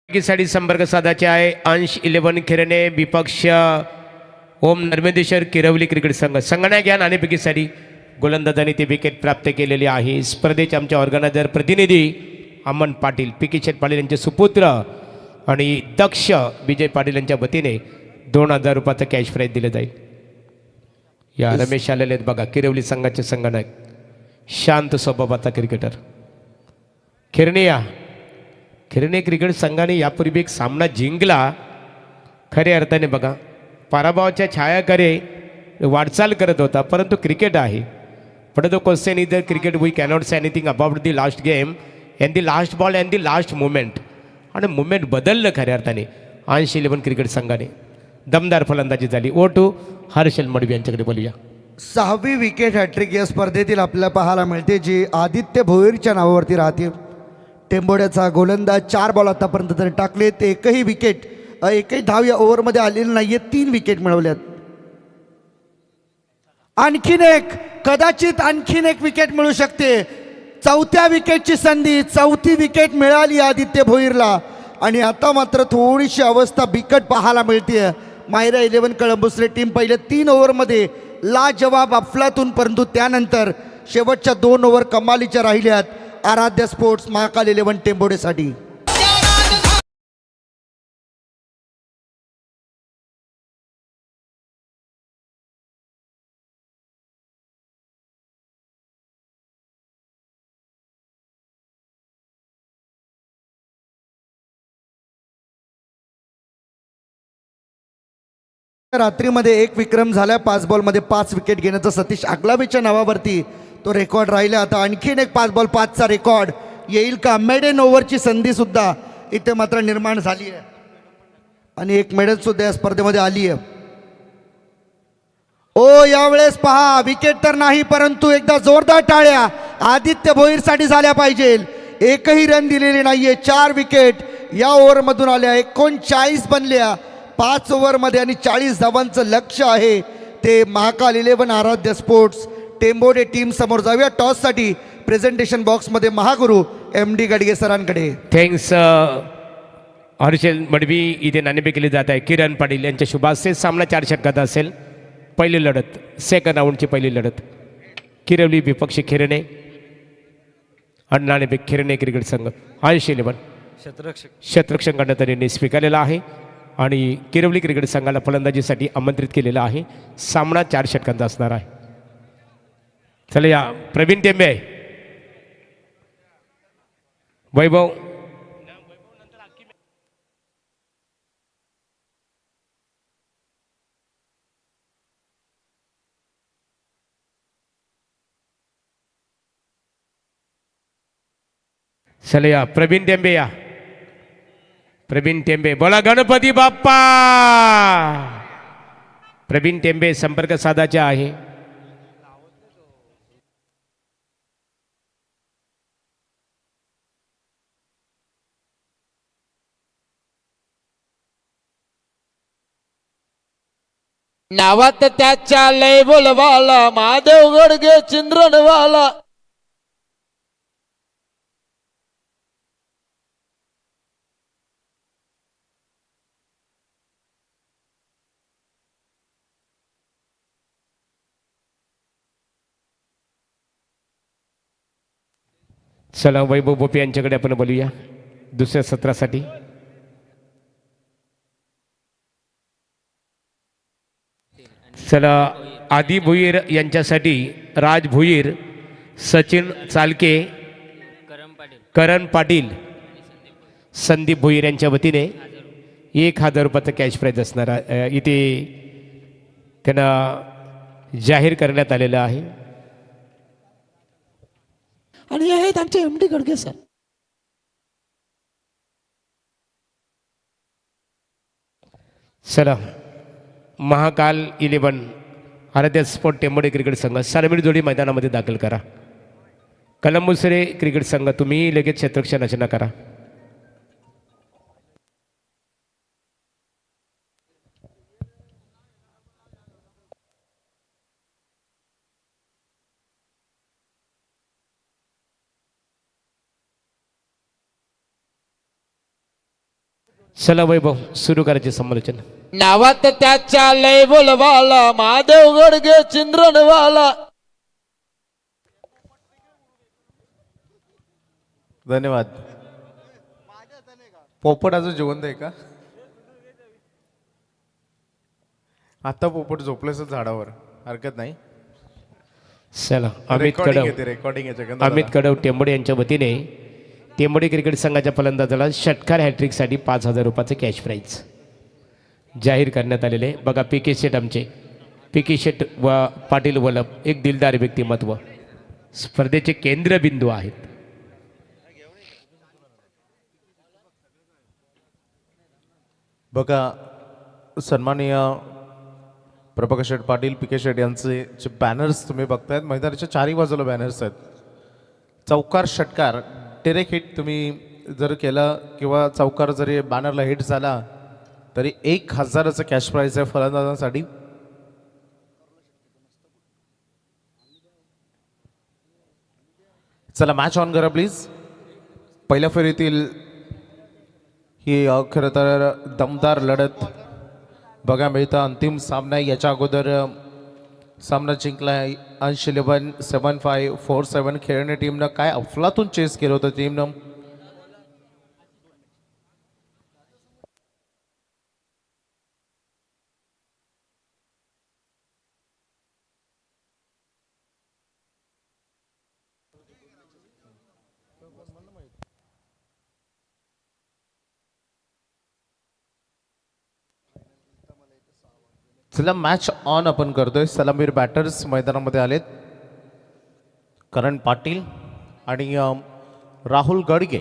S1: साठी संपर्क साधायचे आहे. अंश 11 खिरणे विपक्ष ओम नर्मदेश्वर किरवली क्रिकेट संघ. संगणक या नाणेफेकीसाठी गोलंदाजांनी ते विकेट प्राप्त केलेली आहे. स्पर्धेचे आमचे ऑर्गनायझर प्रतिनिधी अमन पाटील, पी.के. शेठ पाटील यांचे सुपुत्र आणि दक्ष विजय पाटील यांच्या वतीने 2000 रुपयाचं कॅश प्राईज दिलं जाईल. या रमेश आलेले आहेत बघा. किरवली संघाचे संगणक. शांत स्वभावाचा क्रिकेटर खिरणे. या खिरणे क्रिकेट संघाने यापूर्वी एक सामना जिंकला. खऱ्या अर्थाने बघा पराभवाच्या छायाकडे वाटचाल करत होता परंतु क्रिकेट आहे. But the question is the cricket we cannot say anything about the last game and the last ball and the last movement. आणि मुवमेंट बदललं खऱ्या अर्थाने. अंश 11 क्रिकेट संघाने दमदार फलंदाजी झाली. ओ टू हर्षल मडवी यांच्याकडे बोलूया.
S3: 6वी विकेट हॅट्रिक या स्पर्धेतील आपल्याला पाहायला मिळते जी आदित्य भोईरच्या नावावरती राहते. टेंबोड्याचा गोलंदाज. 4 बॉल आतापर्यंत त्याने टाकले. ते एकही विकेट, एकही धाव या ओव्हरमध्ये आलेली नाहीये. 3 विकेट मिळवल्यात. आणखीन एक, कदाचित आणखीन एक विकेट मिळू शकते. 4थ्या विकेटची संधी. 4थी विकेट मिळाली आदित्य भोईरला आणि आता मात्र थोडीशी अवस्था बिकट पाहायला मिळते. मायरा 11 कळंबुसरे टीम पहिल्या 3 ओव्हरमध्ये लाजवाब अफलातून परंतु त्यानंतर शेवटच्या 2 ओव्हर कमालीच्या राहिल्यात आराध्य स्पोर्ट्स महाकाल 11 टेंबोडेसाठी. रात्रीमध्ये 1 विक्रम झाला. 5 बॉलमध्ये 5 विकेट घेण्याचा सतीश आगलावेच्या नावावरती तो रेकॉर्ड राहिला. आता आणखीन एक 5 बॉल 5चा रेकॉर्ड येईल का? मेडन ओव्हरची संधी सुद्धा इथे मात्र निर्माण झाली आहे आणि एक मेडल सुद्धा या स्पर्धेमध्ये आली आहे. ओ यावेळेस पहा विकेट तर नाही परंतु एकदा जोरदार टाळ्या आदित्य भोईरसाठी झाल्या पाहिजे. एकही रन दिलेले नाहीये. 4 विकेट या ओव्हरमधून आल्या. 39 बनल्या 5 ओव्हरमध्ये आणि 40 धावांचं लक्ष आहे. ते महाकाल 11 आराध्य स्पोर्ट्स टेंबोडे टीम समोर. जाऊया टॉससाठी. प्रेझेंटेशन बॉक्समध्ये महागुरू MD गडगे सरांकडे.
S1: थँक्स हर्षल मडवी इथे नाणेफेक केली जात आहे. किरण पाटील यांच्या शुभास्ते सामना 4 षटकात असेल. पहिली लढत सेकंड राऊंडची पहिली लढत किरवली विपक्षी खिरणे आणि नाणेफेक खिरणे क्रिकेट संघ 80-11 शतरक्षण करण्यात त्यांनी स्वीकारलेला आहे आणि किरवली क्रिकेट संघाला फलंदाजीसाठी आमंत्रित केलेलं आहे. सामना 4 षटकांचा असणार आहे. चला या प्रवीण टेंबे वैभव चला या प्रवीण टेंबे या प्रवीण टेंबे बोला गणपती बाप्पा. प्रवीण टेंबे संपर्क साधायचा आहे.
S4: नावात त्याच्या लय बोलवाला महादेव गडगे चिंद्रणवाला.
S1: चला वैभव बोपे यांच्याकडे आपण बोलूया दुसऱ्या सत्रासाठी. चला आदी भुईर यांच्यासाठी राज भुईर, सचिन चालके, करण पाटील, संदीप भुईर यांच्या वतीने 1000 रुपयाचं कॅश प्राईज असणार इथे त्यांना जाहीर करण्यात आलेलं आहे.
S4: आणि हे आहेत आमचे MD गडगे सर.
S1: चला महाकाल 11 आराध्य स्पोर्ट टेंबोडे क्रिकेट संघ सारमीड जोडी मैदानामध्ये दाखल करा. कलंबुसरे क्रिकेट संघ तुम्ही लगेच क्षेत्ररक्षण रचना करा. चला वैभव सुरू करायचे समालोचन.
S4: नावात त्याच्या लय बोलवाला महादेव गडगे चिंद्रणवाला.
S2: धन्यवाद. पोपट अजून जिवंत आहे का? आता पोपट झोपलेच झाडावर, हरकत नाही.
S1: चला अमित कडव
S2: रेकॉर्डिंग
S1: अमित कडव टेंबोडे यांच्या वतीने टेंबोडे क्रिकेट संघाच्या फलंदाजाला षटकार हॅट्रिकसाठी 5000 रुपयाचं कॅश प्राईज जाहीर करण्यात आलेले. बघा पीके शेट आमचे पीके शेट व पाटील वलभ एक दिलदार व्यक्तिमत्व स्पर्धेचे केंद्रबिंदू आहेत.
S2: बघा सन्माननीय प्रभाकर शेठ पाटील, पीके शेठ यांचे जे बॅनर्स तुम्ही बघतायत मैदानाच्या चारही बाजूला बॅनर्स आहेत. चौकार षटकार डिरेक्ट हिट तुम्ही जर केलं किंवा चौकार जरी बॅनरला हिट झाला तरी 1000चं कॅश प्राईज आहे फलंदाजांसाठी. चला मॅच ऑन करा प्लीज. पहिल्या फेरीतील ही खरं तर दमदार लढत बघा मिळतं. अंतिम सामना याच्या अगोदर सामना जिंकला आहे 80-11 7-5 4-7 खेळणे टीमनं काय अफलातून चेस केलं होतं टीमनं. चला मॅच ऑन आपण करतोय. सलामीर बॅटर्स मैदानामध्ये आलेत. करण पाटील आणि राहुल गडगे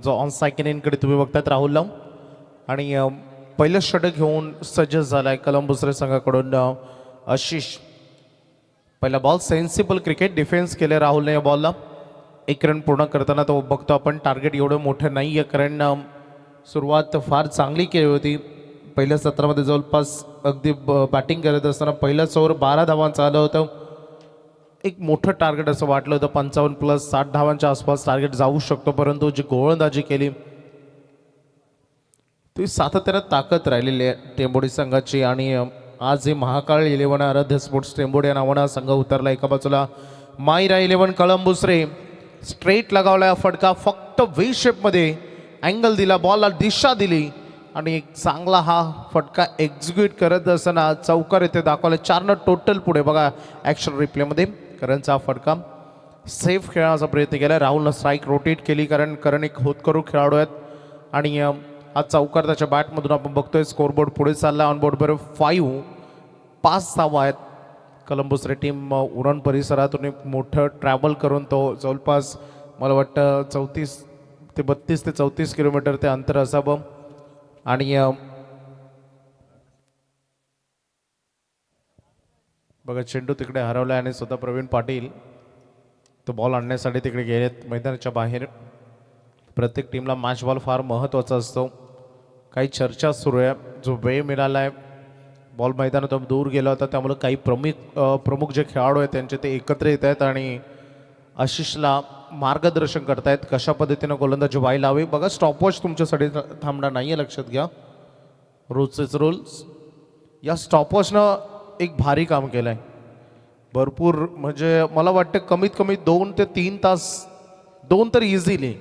S2: जो ऑन सायकलिनकडे तुम्ही बघतायत राहुलला. आणि पहिलं षटक घेऊन सज्ज झाला आहे कलंबुसरे संघाकडून आशिष. पहिला बॉल सेन्सिबल क्रिकेट डिफेन्स केले राहुलने या बॉलला. 1 रन पूर्ण करताना तो बघतो आपण टार्गेट एवढं मोठं नाही आहे कारण सुरुवात फार चांगली केली होती. पहिल्या सत्रामध्ये जवळपास अगदी बॅटिंग करत असताना पहिल्याच ओव्हर 12 धावांचं आलं होतं. एक मोठं टार्गेट असं वाटलं होतं 55+ 60 धावांच्या आसपास टार्गेट जाऊ शकतो, परंतु जी गोलंदाजी केली ती सातत्यानं ताकद राहिलेली आहे टेंबोडी संघाची. आणि आज हे महाकाळ 11 आराध्य स्पोर्ट्स टेंबोडी या नावानं संघ उतरला. एका बाजूला मायरा 11 कळंबुस रे स्ट्रेट लगावला फटका, फक्त व्ही शेपमध्ये अँगल दिला, बॉलला दिशा दिली आणि एक चांगला हा फटका एक्झिक्यूट करत असताना चौकार इथे दाखवले. 4 टोटल पुढे बघा ॲक्शन रिप्लेमध्ये करणचा हा फटका सेफ खेळण्याचा प्रयत्न केला. राहुलनं स्ट्राईक रोटेट केली, कारण करण एक होतकरू खेळाडू आहेत आणि हा चौकार त्याच्या बॅटमधून आपण बघतोय. स्कोरबोर्ड पुढे चालला, ऑनबोर्ड बरोबर 5 धावा आहेत. कलंबुस रे टीम उरण परिसरातून एक मोठं ट्रॅव्हल करून तो जवळपास मला वाटतं 32 ते 34 किलोमीटर ते अंतर असावं. आणि बघा चेंडू तिकडे हरवला आणि स्वतः प्रवीण पाटील तो बॉल आणण्यासाठी तिकडे गेलेत मैदानाच्या बाहेर. प्रत्येक टीमला मॅच बॉल फार महत्त्वाचा असतो. काही चर्चा सुरू आहे, जो वेळ मिळाला आहे बॉल मैदानातून दूर गेला होता, त्यामुळे काही प्रमुख जे खेळाडू आहेत त्यांचे ते एकत्र येत आहेत आणि आशिषला मार्गदर्शन करतायत कशा पद्धतीनं गोलंदाजी व्हायला हवी. बघा स्टॉपवॉच तुमच्यासाठी थांबणार नाही आहे, लक्षात घ्या. रोजचेच रूल्स. या स्टॉपवॉचनं एक भारी काम केलं आहे, भरपूर म्हणजे मला वाटतं कमीत कमी 2 ते 3 तास 2 तर इझिली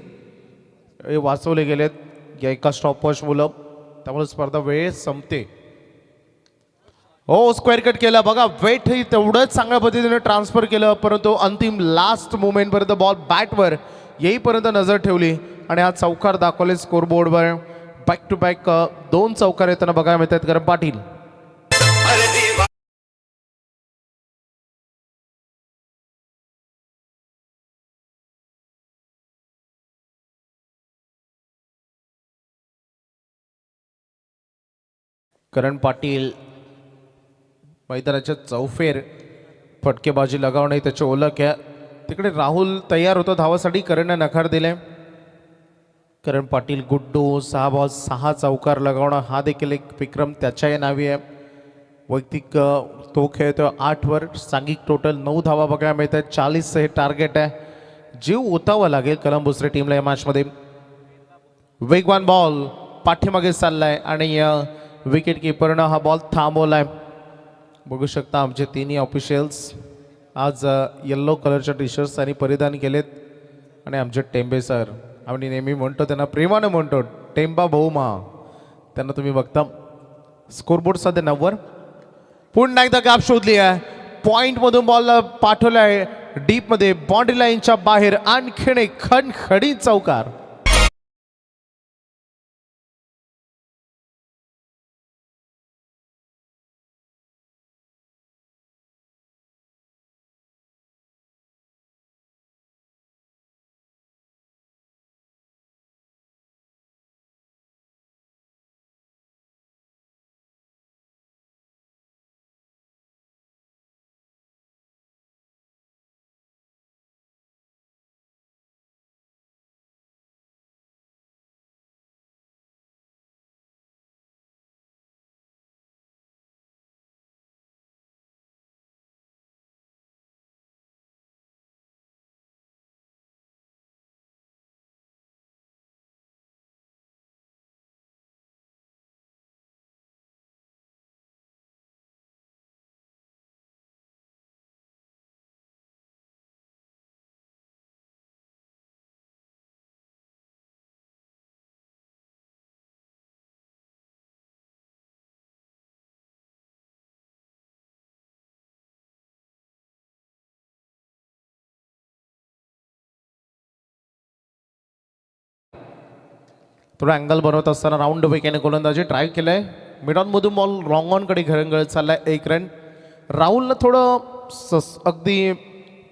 S2: हे वाचवले गेलेत या एका स्टॉपवॉच मुलं. त्यामुळे स्पर्धा वेळ संपते. हो स्क्वेअर कट केला बघा, वेटही तेवढंच चांगल्या पद्धतीने ट्रान्सफर केलं, परंतु अंतिम लास्ट मुमेंटपर्यंत बॉल बॅटवर येईपर्यंत नजर ठेवली आणि हा चौकार दाखवले स्कोरबोर्डवर. बॅक टू बॅक 2 चौकार येताना बघायला मिळतात. कारण पाटील करण पाटील मैदानाच्या चौफेर फटकेबाजी लगावणे त्याची ओळख आहे. तिकडे राहुल तयार होतो धावासाठी, करणने नकार दिले. करण पाटील गुड्डू 6 बॉल 6 चौकार लगावणं हा देखील एक विक्रम त्याच्याही नावी आहे. वैयक्तिक तो खेळतो 8वर. सांघिक टोटल 9 धावा बघायला मिळत आहेत. 40 हे टार्गेट आहे. जीव ओतावा लागेल कलंबुस रे टीमला या मॅचमध्ये. वेगवान बॉल पाठीमागे चाललाय आणि विकेट किपरनं हा बॉल थांबवलाय. बघू शकता आमचे तिन्ही ऑफिशियल्स आज येल्लो कलरच्या टी शर्ट्स आणि परिधान केलेत आणि आमचे टेंबे सर, आम्ही नेहमी म्हणतो त्यांना प्रेमानं म्हणतो टेंबा भाऊ मा, त्यांना तुम्ही बघता. स्कोरबोर्ड सध्या 9वर. पुन्हा एकदा गॅप शोधली आहे. पॉईंटमधून बॉल पाठवला आहे डीपमध्ये, बाउंड्री लाईनच्या बाहेर. आणखीन एक खणखणीत चौकार. थोडा अँगल बनवत असताना राऊंड वेकेने गोलंदाजी ट्राय केलंय. मिडॉनमधून बॉल रॉंग ऑनकडे घरंगळत चाललाय. 1 रन. राहुलनं थोडं अगदी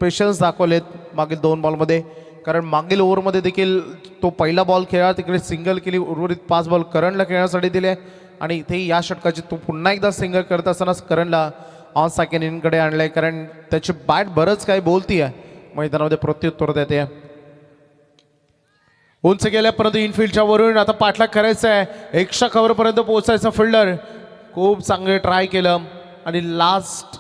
S2: पेशन्स दाखवलेत मागील 2 बॉलमध्ये, कारण मागील ओव्हरमध्ये देखील तो पहिला बॉल खेळला, तिकडे सिंगल केली. उर्वरित 5 बॉल करणला खेळण्यासाठी दिले आणि इथे या षटकाची तो पुन्हा एकदा सिंगल करत असताना करणला ऑन सेकंड इनकडे आणलंय, कारण त्याची बॅट बरंच काही बोलती आहे, मैदानामध्ये प्रत्युत्तर देते. उंच गेल्या परंतु इनफिल्डच्या वरून आता पाठलाग करायचा आहे. एक्स्ट्रा कव्हरपर्यंत पोहोचायचा. फिल्डर खूप चांगले ट्राय केलं आणि लास्ट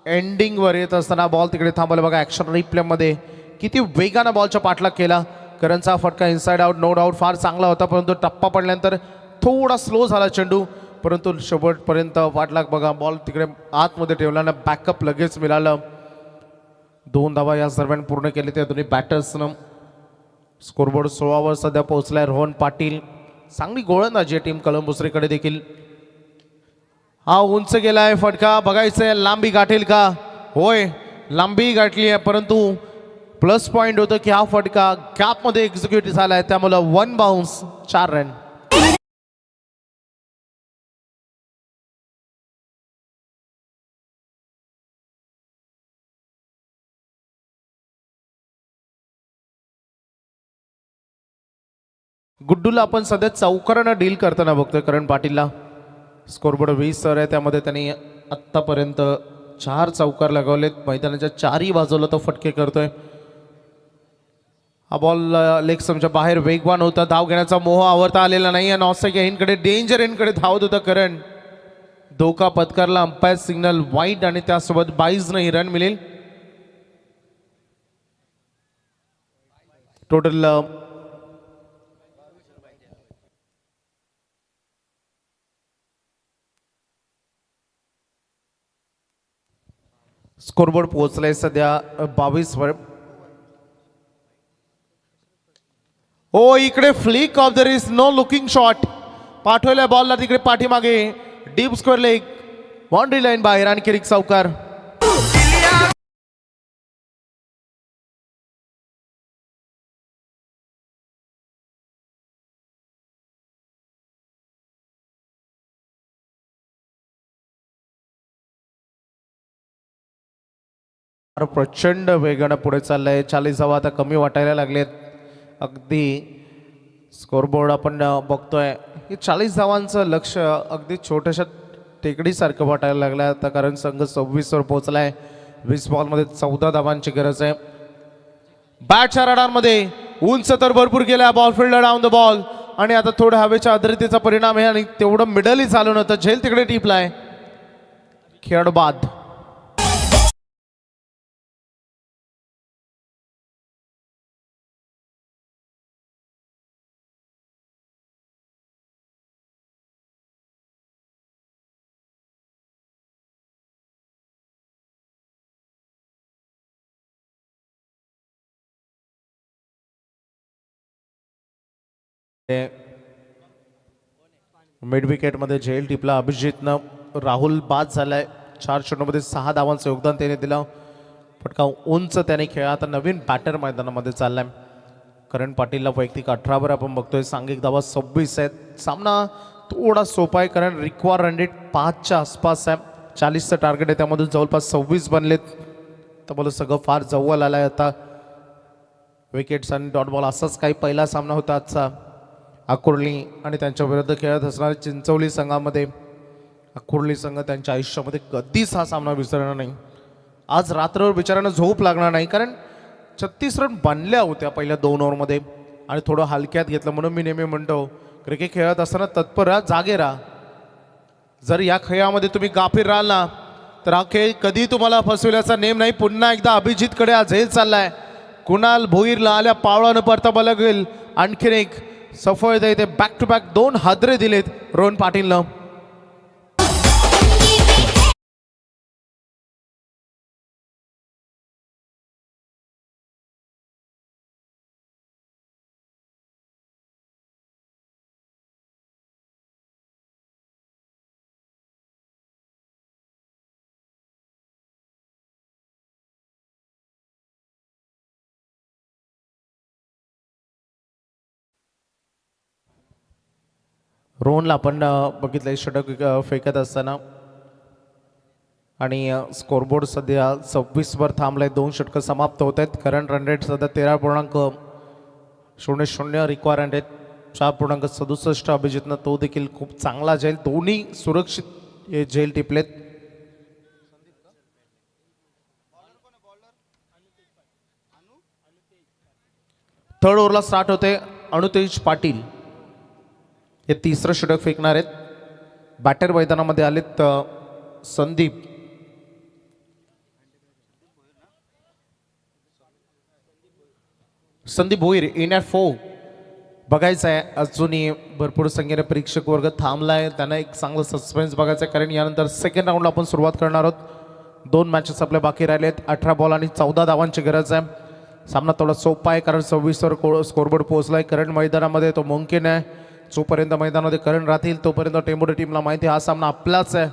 S2: एंडिंगवर येत असताना बॉल तिकडे थांबवला बघा. ॲक्शन रिप्लेमध्ये किती वेगानं बॉलचा पाठलाग केला. करणचा फटका इनसाइड आउट, नो डाऊट फार चांगला होता, परंतु टप्पा पडल्यानंतर थोडा स्लो झाला चेंडू, परंतु शेवटपर्यंत पाठलाग बघा. बॉल तिकडे आतमध्ये ठेवल्यानं बॅकअप लगेच मिळालं. 2 धावा या दरम्यान पूर्ण केले त्या दोन्ही बॅटर्सनं. स्कोरबोर्ड 16वर सध्या पोहोचलाय. रोहन पाटील चांगली गोलंदाजी आहे टीम कळंबुसरीकडे देखील. हा उंच गेलाय फटका, बघायचंय लांबी गाठेल का. होय लांबी गाठली आहे, परंतु प्लस पॉइंट होतं की हा फटका गॅपमध्ये एक्झिक्यूट झालाय, त्यामुळं 1 बाउन्स 4 रन. गुड्डूला आपण सध्या चौकारानं डील करताना बघतोय. करण पाटीलला स्कोरबोर्ड 20 आहे, त्यामध्ये त्यांनी आत्तापर्यंत 4 चौकार लगवलेत. मैदानाच्या 4ही बाजूला तो फटके करतोय. हा बॉल लेग स्टंपच्या बाहेर वेगवान होता. धाव घेण्याचा मोह आवरता आलेला नाही. आणि ऑस्ट्रेक एनकडे डेंजर एनकडे धावत होता करण. धोका पत्करला, अंपायर सिग्नल वाईट आणि त्यासोबत 22 नाही रन मिळेल. टोटल स्कोरबोर्ड पोहोचलाय सध्या 22 वर. हो इकडे फ्लिक ऑफ द रिस, नो लुकिंग शॉट पाठवल्या बॉलला तिकडे पाठीमागे deep square leg, boundary line बाहेर. आणखी एक चौकार. प्रचंड वेगानं पुढे चाललंय. 40 धावा आता कमी वाटायला लागलेत. अगदी स्कोरबोर्ड आपण बघतोय की 40 धावांचं लक्ष अगदी छोट्याशा टेकडीसारखं वाटायला लागलं आता, कारण संघ 26 वर पोहोचलाय. 20 बॉलमध्ये 14 धावांची गरज आहे. बॅटच्या रडारमध्ये उंच तर भरपूर गेला ball, fielder down the ball, आणि आता थोडं हवेच्या आर्द्रतेचा परिणाम आहे आणि तेवढं मिडलही चालू नव्हतं. झेल तिकडे टिपलाय. खेळ बाद. मिड विकेटमध्ये झेल टिपला अभिजितनं. राहुल बाद झालाय. 4 चेंडूमध्ये 6 धावांचं योगदान त्याने दिलं. फटका उंच त्याने खेळा. आता नवीन बॅटर मैदानामध्ये चाललाय. करण पाटीलला वैयक्तिक 18 वर आपण बघतोय. सांघिक धावा 26 आहेत. सामना थोडा सोपा आहे, कारण रिक्वायर रन रेट 5च्या आसपास आहे. 40चं टार्गेट आहे, त्यामधून जवळपास 26 बनलेत. त्यामुळे सगळं फार जवळ आलाय आता. विकेट्स आणि डॉट बॉल असाच काही पहिला सामना होता आजचा. अकोर्ली आणि त्यांच्या विरुद्ध खेळत असणाऱ्या चिंचवली संघामध्ये. अकोर्ली संघ त्यांच्या आयुष्यामध्ये कधीच हा सामना विसरणार नाही. आज रात्रभर बिचाऱ्यांना झोप लागणार नाही, कारण 36 रन बनल्या होत्या पहिल्या 2 ओव्हरमध्ये आणि थोडं हलक्यात घेतलं. म्हणून मी नेहमी म्हणतो, क्रिकेट खेळत असताना तत्पर राहा, जागे राहा. जर या खेळामध्ये तुम्ही गाफीर राहाल ना, तर हा खेळ कधी तुम्हाला फसविल्याचा नेम नाही. पुन्हा एकदा अभिजितकडे हा झेल चाललाय. कुणाल भोईरला आल्या पावलानं परतावा लागेल. आणखीन एक सफळ इथे बॅक टू बॅक 2 हादरे दिलेत रोहन पाटीलनं. रोहनला आपण बघितलं षटक फेकत असताना, आणि स्कोरबोर्ड सध्या 26 वर थांबलाय. 2 षटकं समाप्त होत आहेत. करंट रन रेट सध्या 13.00. Require run rate 4.67. अभिजितनं तो देखील खूप चांगला झेल. दोन्ही सुरक्षित हे झेल टिपलेत. थर्ड ओव्हरला स्टार्ट होते. अनुतेज पाटील हे 3रं षटक फेकणार आहेत. बॅटर मैदानामध्ये आलेत संदीप. संदीप भोईर इन ॲट 4 बघायचं आहे. अजूनही भरपूर संख्येने परीक्षक वर्ग थांबला आहे. त्यांना एक चांगलं सस्पेन्स बघायचं आहे, कारण यानंतर सेकंड राऊंडला आपण सुरुवात करणार आहोत. 2 मॅचेस आपले बाकी राहिलेत. 18 बॉल आणि 14 धावांची गरज आहे. सामना थोडा सोपा आहे, कारण 26वर स्कोरबोर्ड पोहोचला आहे. करंट मैदानामध्ये तो मुमकिन आहे. जोपर्यंत मैदानामध्ये करंट राहतील तोपर्यंत टेंबोडी टीमला माहिती आहे हा सामना आपलाच आहे.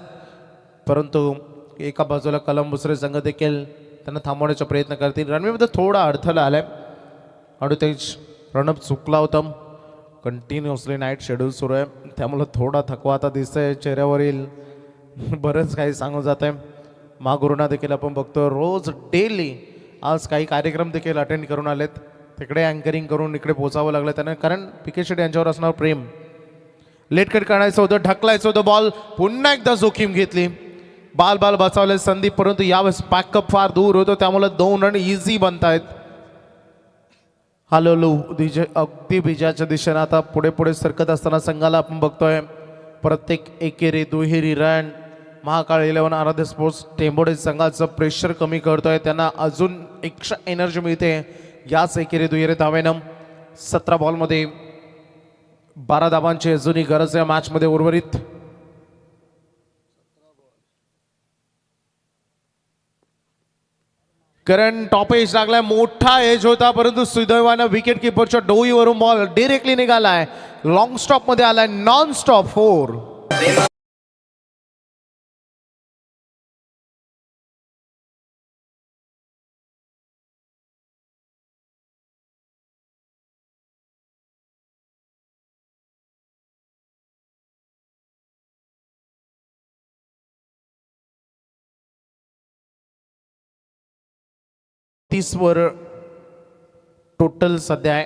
S2: परंतु एका बाजूला कलंबुसरे संघ देखील त्यांना थांबवण्याचा प्रयत्न करतील. रणवीमध्ये थोडा अडथळा आला आहे आणि तेच रणप चुकला होता. कंटिन्युअसली नाईट शेड्यूल सुरू आहे, त्यामुळं थोडा थकवा आता दिसतंय चेहऱ्यावरील. बरंच काही सांगून जात आहे. महागुरुंना देखील आपण बघतो रोज डेली आज काही कार्यक्रम देखील अटेंड करून आलेत. तिकडे अँकरिंग करून इकडे पोचावं लागलं त्यांना, कारण पीके शेट्टी यांच्यावर असणार प्रेम. लेट कट करायचं होतं, ढकलायचं होतं. बॉल पुन्हा एकदा जोखीम घेतली. बाल बचावले संदीप, परंतु यावेळेस पॅकअप फार दूर होतो, त्यामुळे 2 रन इझी बनतायत. हळूहळू अगदी बीजाच्या दिशेनं आता पुढे सरकत असताना संघाला आपण बघतोय प्रत्येक एकेरी दुहेरी रन. महाकाळ 11 आराध्य स्पोर्ट्स टेंबोडे संघाचं प्रेशर कमी करतोय. त्यांना अजून एक्स्ट्रा एनर्जी मिळते याच एकेरी दुहेरी धावेनं. 17 बॉलमध्ये 12 धावांची अजूनही गरज आहे मॅचमध्ये उर्वरित. करंट टॉप एज लागलाय, मोठा एज होता, परंतु सुदैवानं विकेट किपरच्या डोईवरून बॉल डिरेक्टली निघालाय. लॉंग स्टॉप मध्ये आलाय. Non stop 4. वर टोटल सध्या आहे.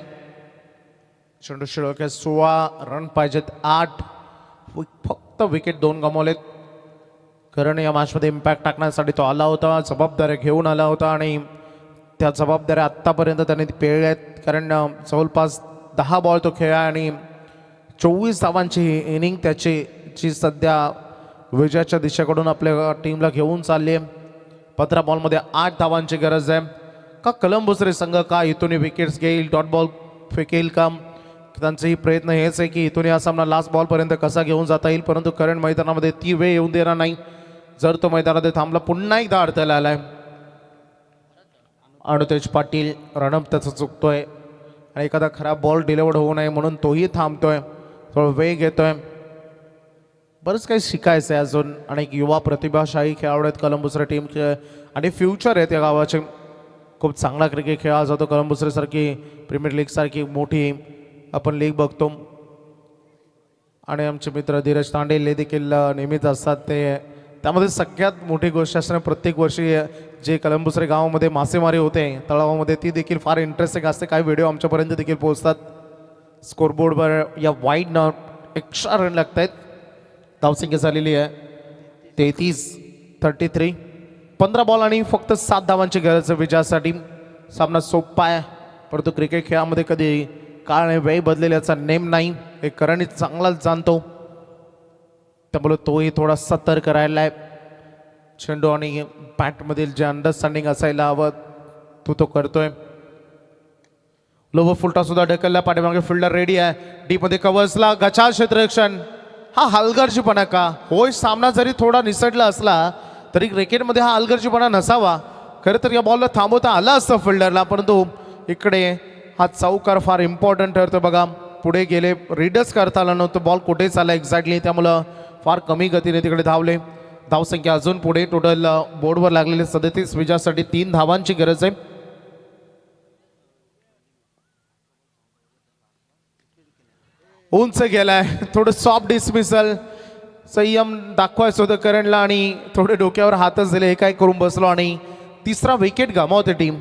S2: चेंडू शिळके 16 रन पाहिजेत. 8 फक्त विकेट 2 गमावलेत. कारण या मॅचमध्ये इम्पॅक्ट टाकण्यासाठी तो आला होता, जबाबदाऱ्या घेऊन आला होता आणि त्या जबाबदाऱ्या आत्तापर्यंत त्याने पेळल्या आहेत. कारण जवळपास 10 बॉल तो खेळला आणि 24 धावांची इनिंग त्याची जी सध्या विजयाच्या दिशेकडून आपल्या टीमला घेऊन चालली आहे. 15 बॉलमध्ये 8 धावांची गरज आहे. का कलंबुसरे संघ का इथून विकेट्स घेईल, डॉट बॉल फेकेल का, त्यांचंही प्रयत्न हेच आहे की इथून हा सामना लास्ट बॉलपर्यंत कसा घेऊन जाता येईल. परंतु करंट मैदानामध्ये ती वेळ येऊन देणार नाही. जर तो मैदानामध्ये थांबला पुन्हा एकदा अडथळा आलाय. अनुतेज पाटील रणप त्याचं चुकतोय आणि एखादा खराब बॉल डिलिव्हर्ड होऊ नये म्हणून तोही थांबतोय, थोडं वेग घेतोय. बरंच काही शिकायचं आहे अजून. अनेक युवा प्रतिभाशाही खेळाडू आहेत कलंबुसरे टीमचे आणि फ्युचर आहेत या गावाचे. खूप चांगला क्रिकेट खेळला जातो. कलंबुसरेसारखी प्रीमियर लीगसारखी मोठी आपण लीग बघतो आणि आमचे मित्र धीरज तांडेले देखील नेहमीच असतात. ते त्यामध्ये सगळ्यात मोठी गोष्ट असणे प्रत्येक वर्षी जे कलंबुसरे गावामध्ये मासेमारी होते तलावामध्ये ती देखील फार इंटरेस्टिंग असते. काही व्हिडिओ आमच्यापर्यंत देखील पोहोचतात. स्कोरबोर्डवर या वाईडनं एक्स्ट्रा रन लागत आहेत. धावसंख्या झालेली आहे 33. 15 बॉल आणि फक्त 7 धावांची गरज आहे विजयासाठी. सामना सोपा आहे, परंतु क्रिकेट खेळामध्ये कधी काळ आणि वेळ बदलेल्याचा नेम नाही हे करणीत चांगलाच जाणतो. त्यामुळे तोही थोडा सतर्क राहिला आहे. चेंडू आणि बॅटमधील जे अंडरस्टँडिंग असायला हवं तो करतोय. लोवर फुलटा सुद्धा ढकलला, पाठीमागे फिल्डर रेडी आहे. डीपमध्ये कव्हर्सला गचाळ क्षेत्ररक्षण. हा हलगर्जीपणा का? होय, सामना जरी थोडा निसटला असला तरी क्रिकेटमध्ये हा हलगर्जीपणा नसावा. खरं तर या बॉलला थांबवता आला असतं फिल्डरला, परंतु इकडे हा चौकार फार इम्पॉर्टंट ठरतो. बघा पुढे गेले, रीडच करता आला नव्हतं बॉल कुठे चालला एक्झॅक्टली, त्यामुळं फार कमी गतीने तिकडे धावले. धावसंख्या अजून पुढे. टोटल बोर्डवर लागलेले 37 विजयासाठी 3 धावांची गरज आहे. उंच गेलाय, थोडं सॉफ्ट डिसमिसल. संयम दाखवायचं होतं करंटला आणि थोडे डोक्यावर हातच दिले. हे काय करून बसलो आणि 3रा विकेट गमावते टीम.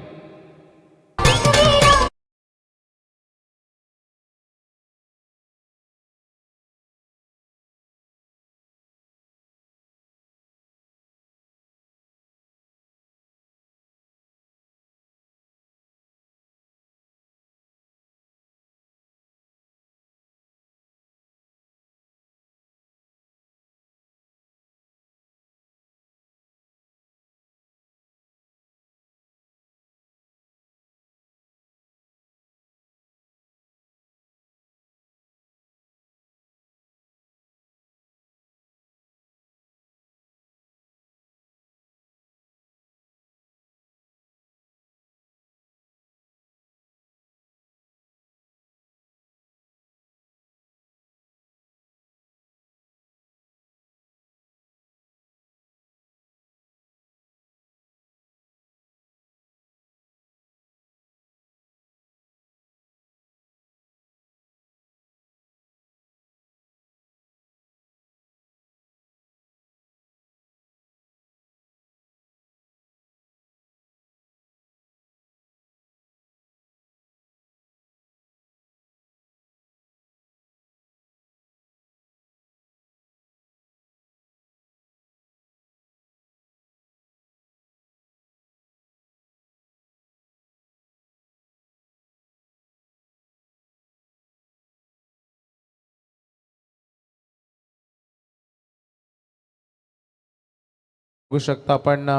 S2: बघू शकता आपण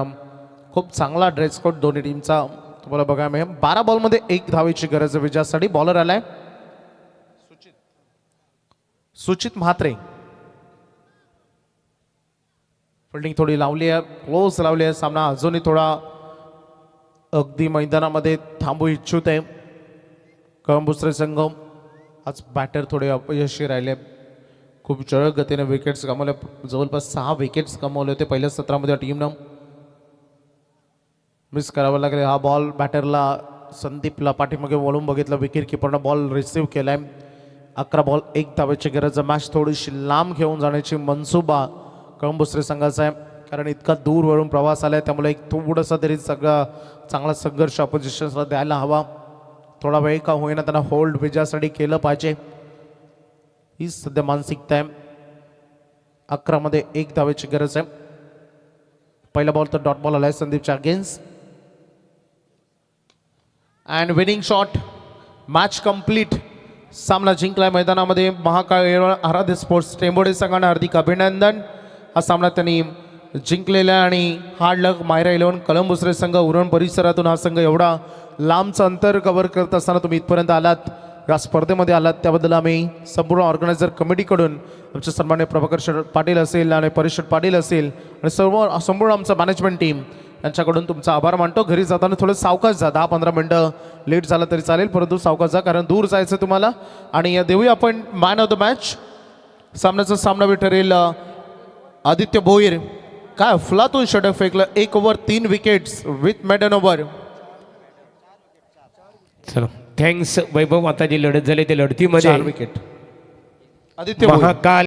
S2: खूप चांगला ड्रेस कोड दोन्ही टीमचा तुम्हाला बघायला मिळेल. 12 बॉलमध्ये 1 धावेची गरज आहे विजयासाठी. बॉलर आलाय सुचित म्हात्रे. फिल्डिंग थोडी लावली आहे, क्लोज लावली आहे. सामना अजूनही थोडा अगदी मैदानामध्ये थांबू इच्छुक आहे. कळंबुसरे संघ आज बॅटर थोडे अपयशी राहिले. खूप जलद गतीने विकेट्स गमावले. जवळपास 6 विकेट्स गमावले होते पहिल्या सत्रामध्ये टीमनं. मिस करावं लागले हा बॉल बॅटरला. संदीपला पाठीमागे वळून बघितलं. विकेट किपरनं बॉल रिसीव्ह केलाय. 11 बॉल 1 धावेची गरज. मॅच थोडीशी लांब घेऊन जाण्याची मनसुबा कळंबुसरे संघाचा आहे, कारण इतका दूरवरून प्रवास आला आहे. त्यामुळे एक थोडासा तरी सगळा चांगला संघर्ष अपोजिशन्सला द्यायला हवा. थोडा वेळ का होईना त्यांना होल्ड विजयासाठी केलं पाहिजे, ही सध्या मानसिकता आहे. 11 मध्ये 1 धावेची गरज आहे. पहिला बॉल तर डॉट बॉल आलाय संदीपच्या against. And winning shot. Match complete. सामना जिंकलाय मैदानामध्ये महाकाळ आराध्य स्पोर्ट्स टेंबोडे संघाने. हार्दिक अभिनंदन. हा सामना त्यांनी जिंकलेला आहे आणि हार्ड लक मायरा 11 कळंबुसरे संघ. उरण परिसरातून हा संघ एवढा लांबचं अंतर कव्हर करत असताना तुम्ही इथपर्यंत आलात, या स्पर्धेमध्ये आलात, त्याबद्दल आम्ही संपूर्ण ऑर्गनायझर कमिटीकडून आमचे सन्मान्य प्रभाकर पाटील असेल आणि परिषद पाटील असेल आणि संपूर्ण आमचा मॅनेजमेंट टीम यांच्याकडून तुमचा आभार मानतो. घरी जाताना थोडं सावकाश जा. 10-15 मिनटं लेट झालं तरी चालेल, परंतु सावकाश जा, कारण दूर जायचं तुम्हाला. आणि देऊया आपण मॅन ऑफ द मॅच. सामन्याचा सामनावीर ठरेल आदित्य भोईर. काय अफलातून षटक फेकलं. 1 over 3 wickets with maiden over.
S1: चलो थँक्स वैभव. आता जी लढत झाली त्या लढतीमध्ये
S2: 4 विकेट आदित्य भोईर.
S1: महाकाल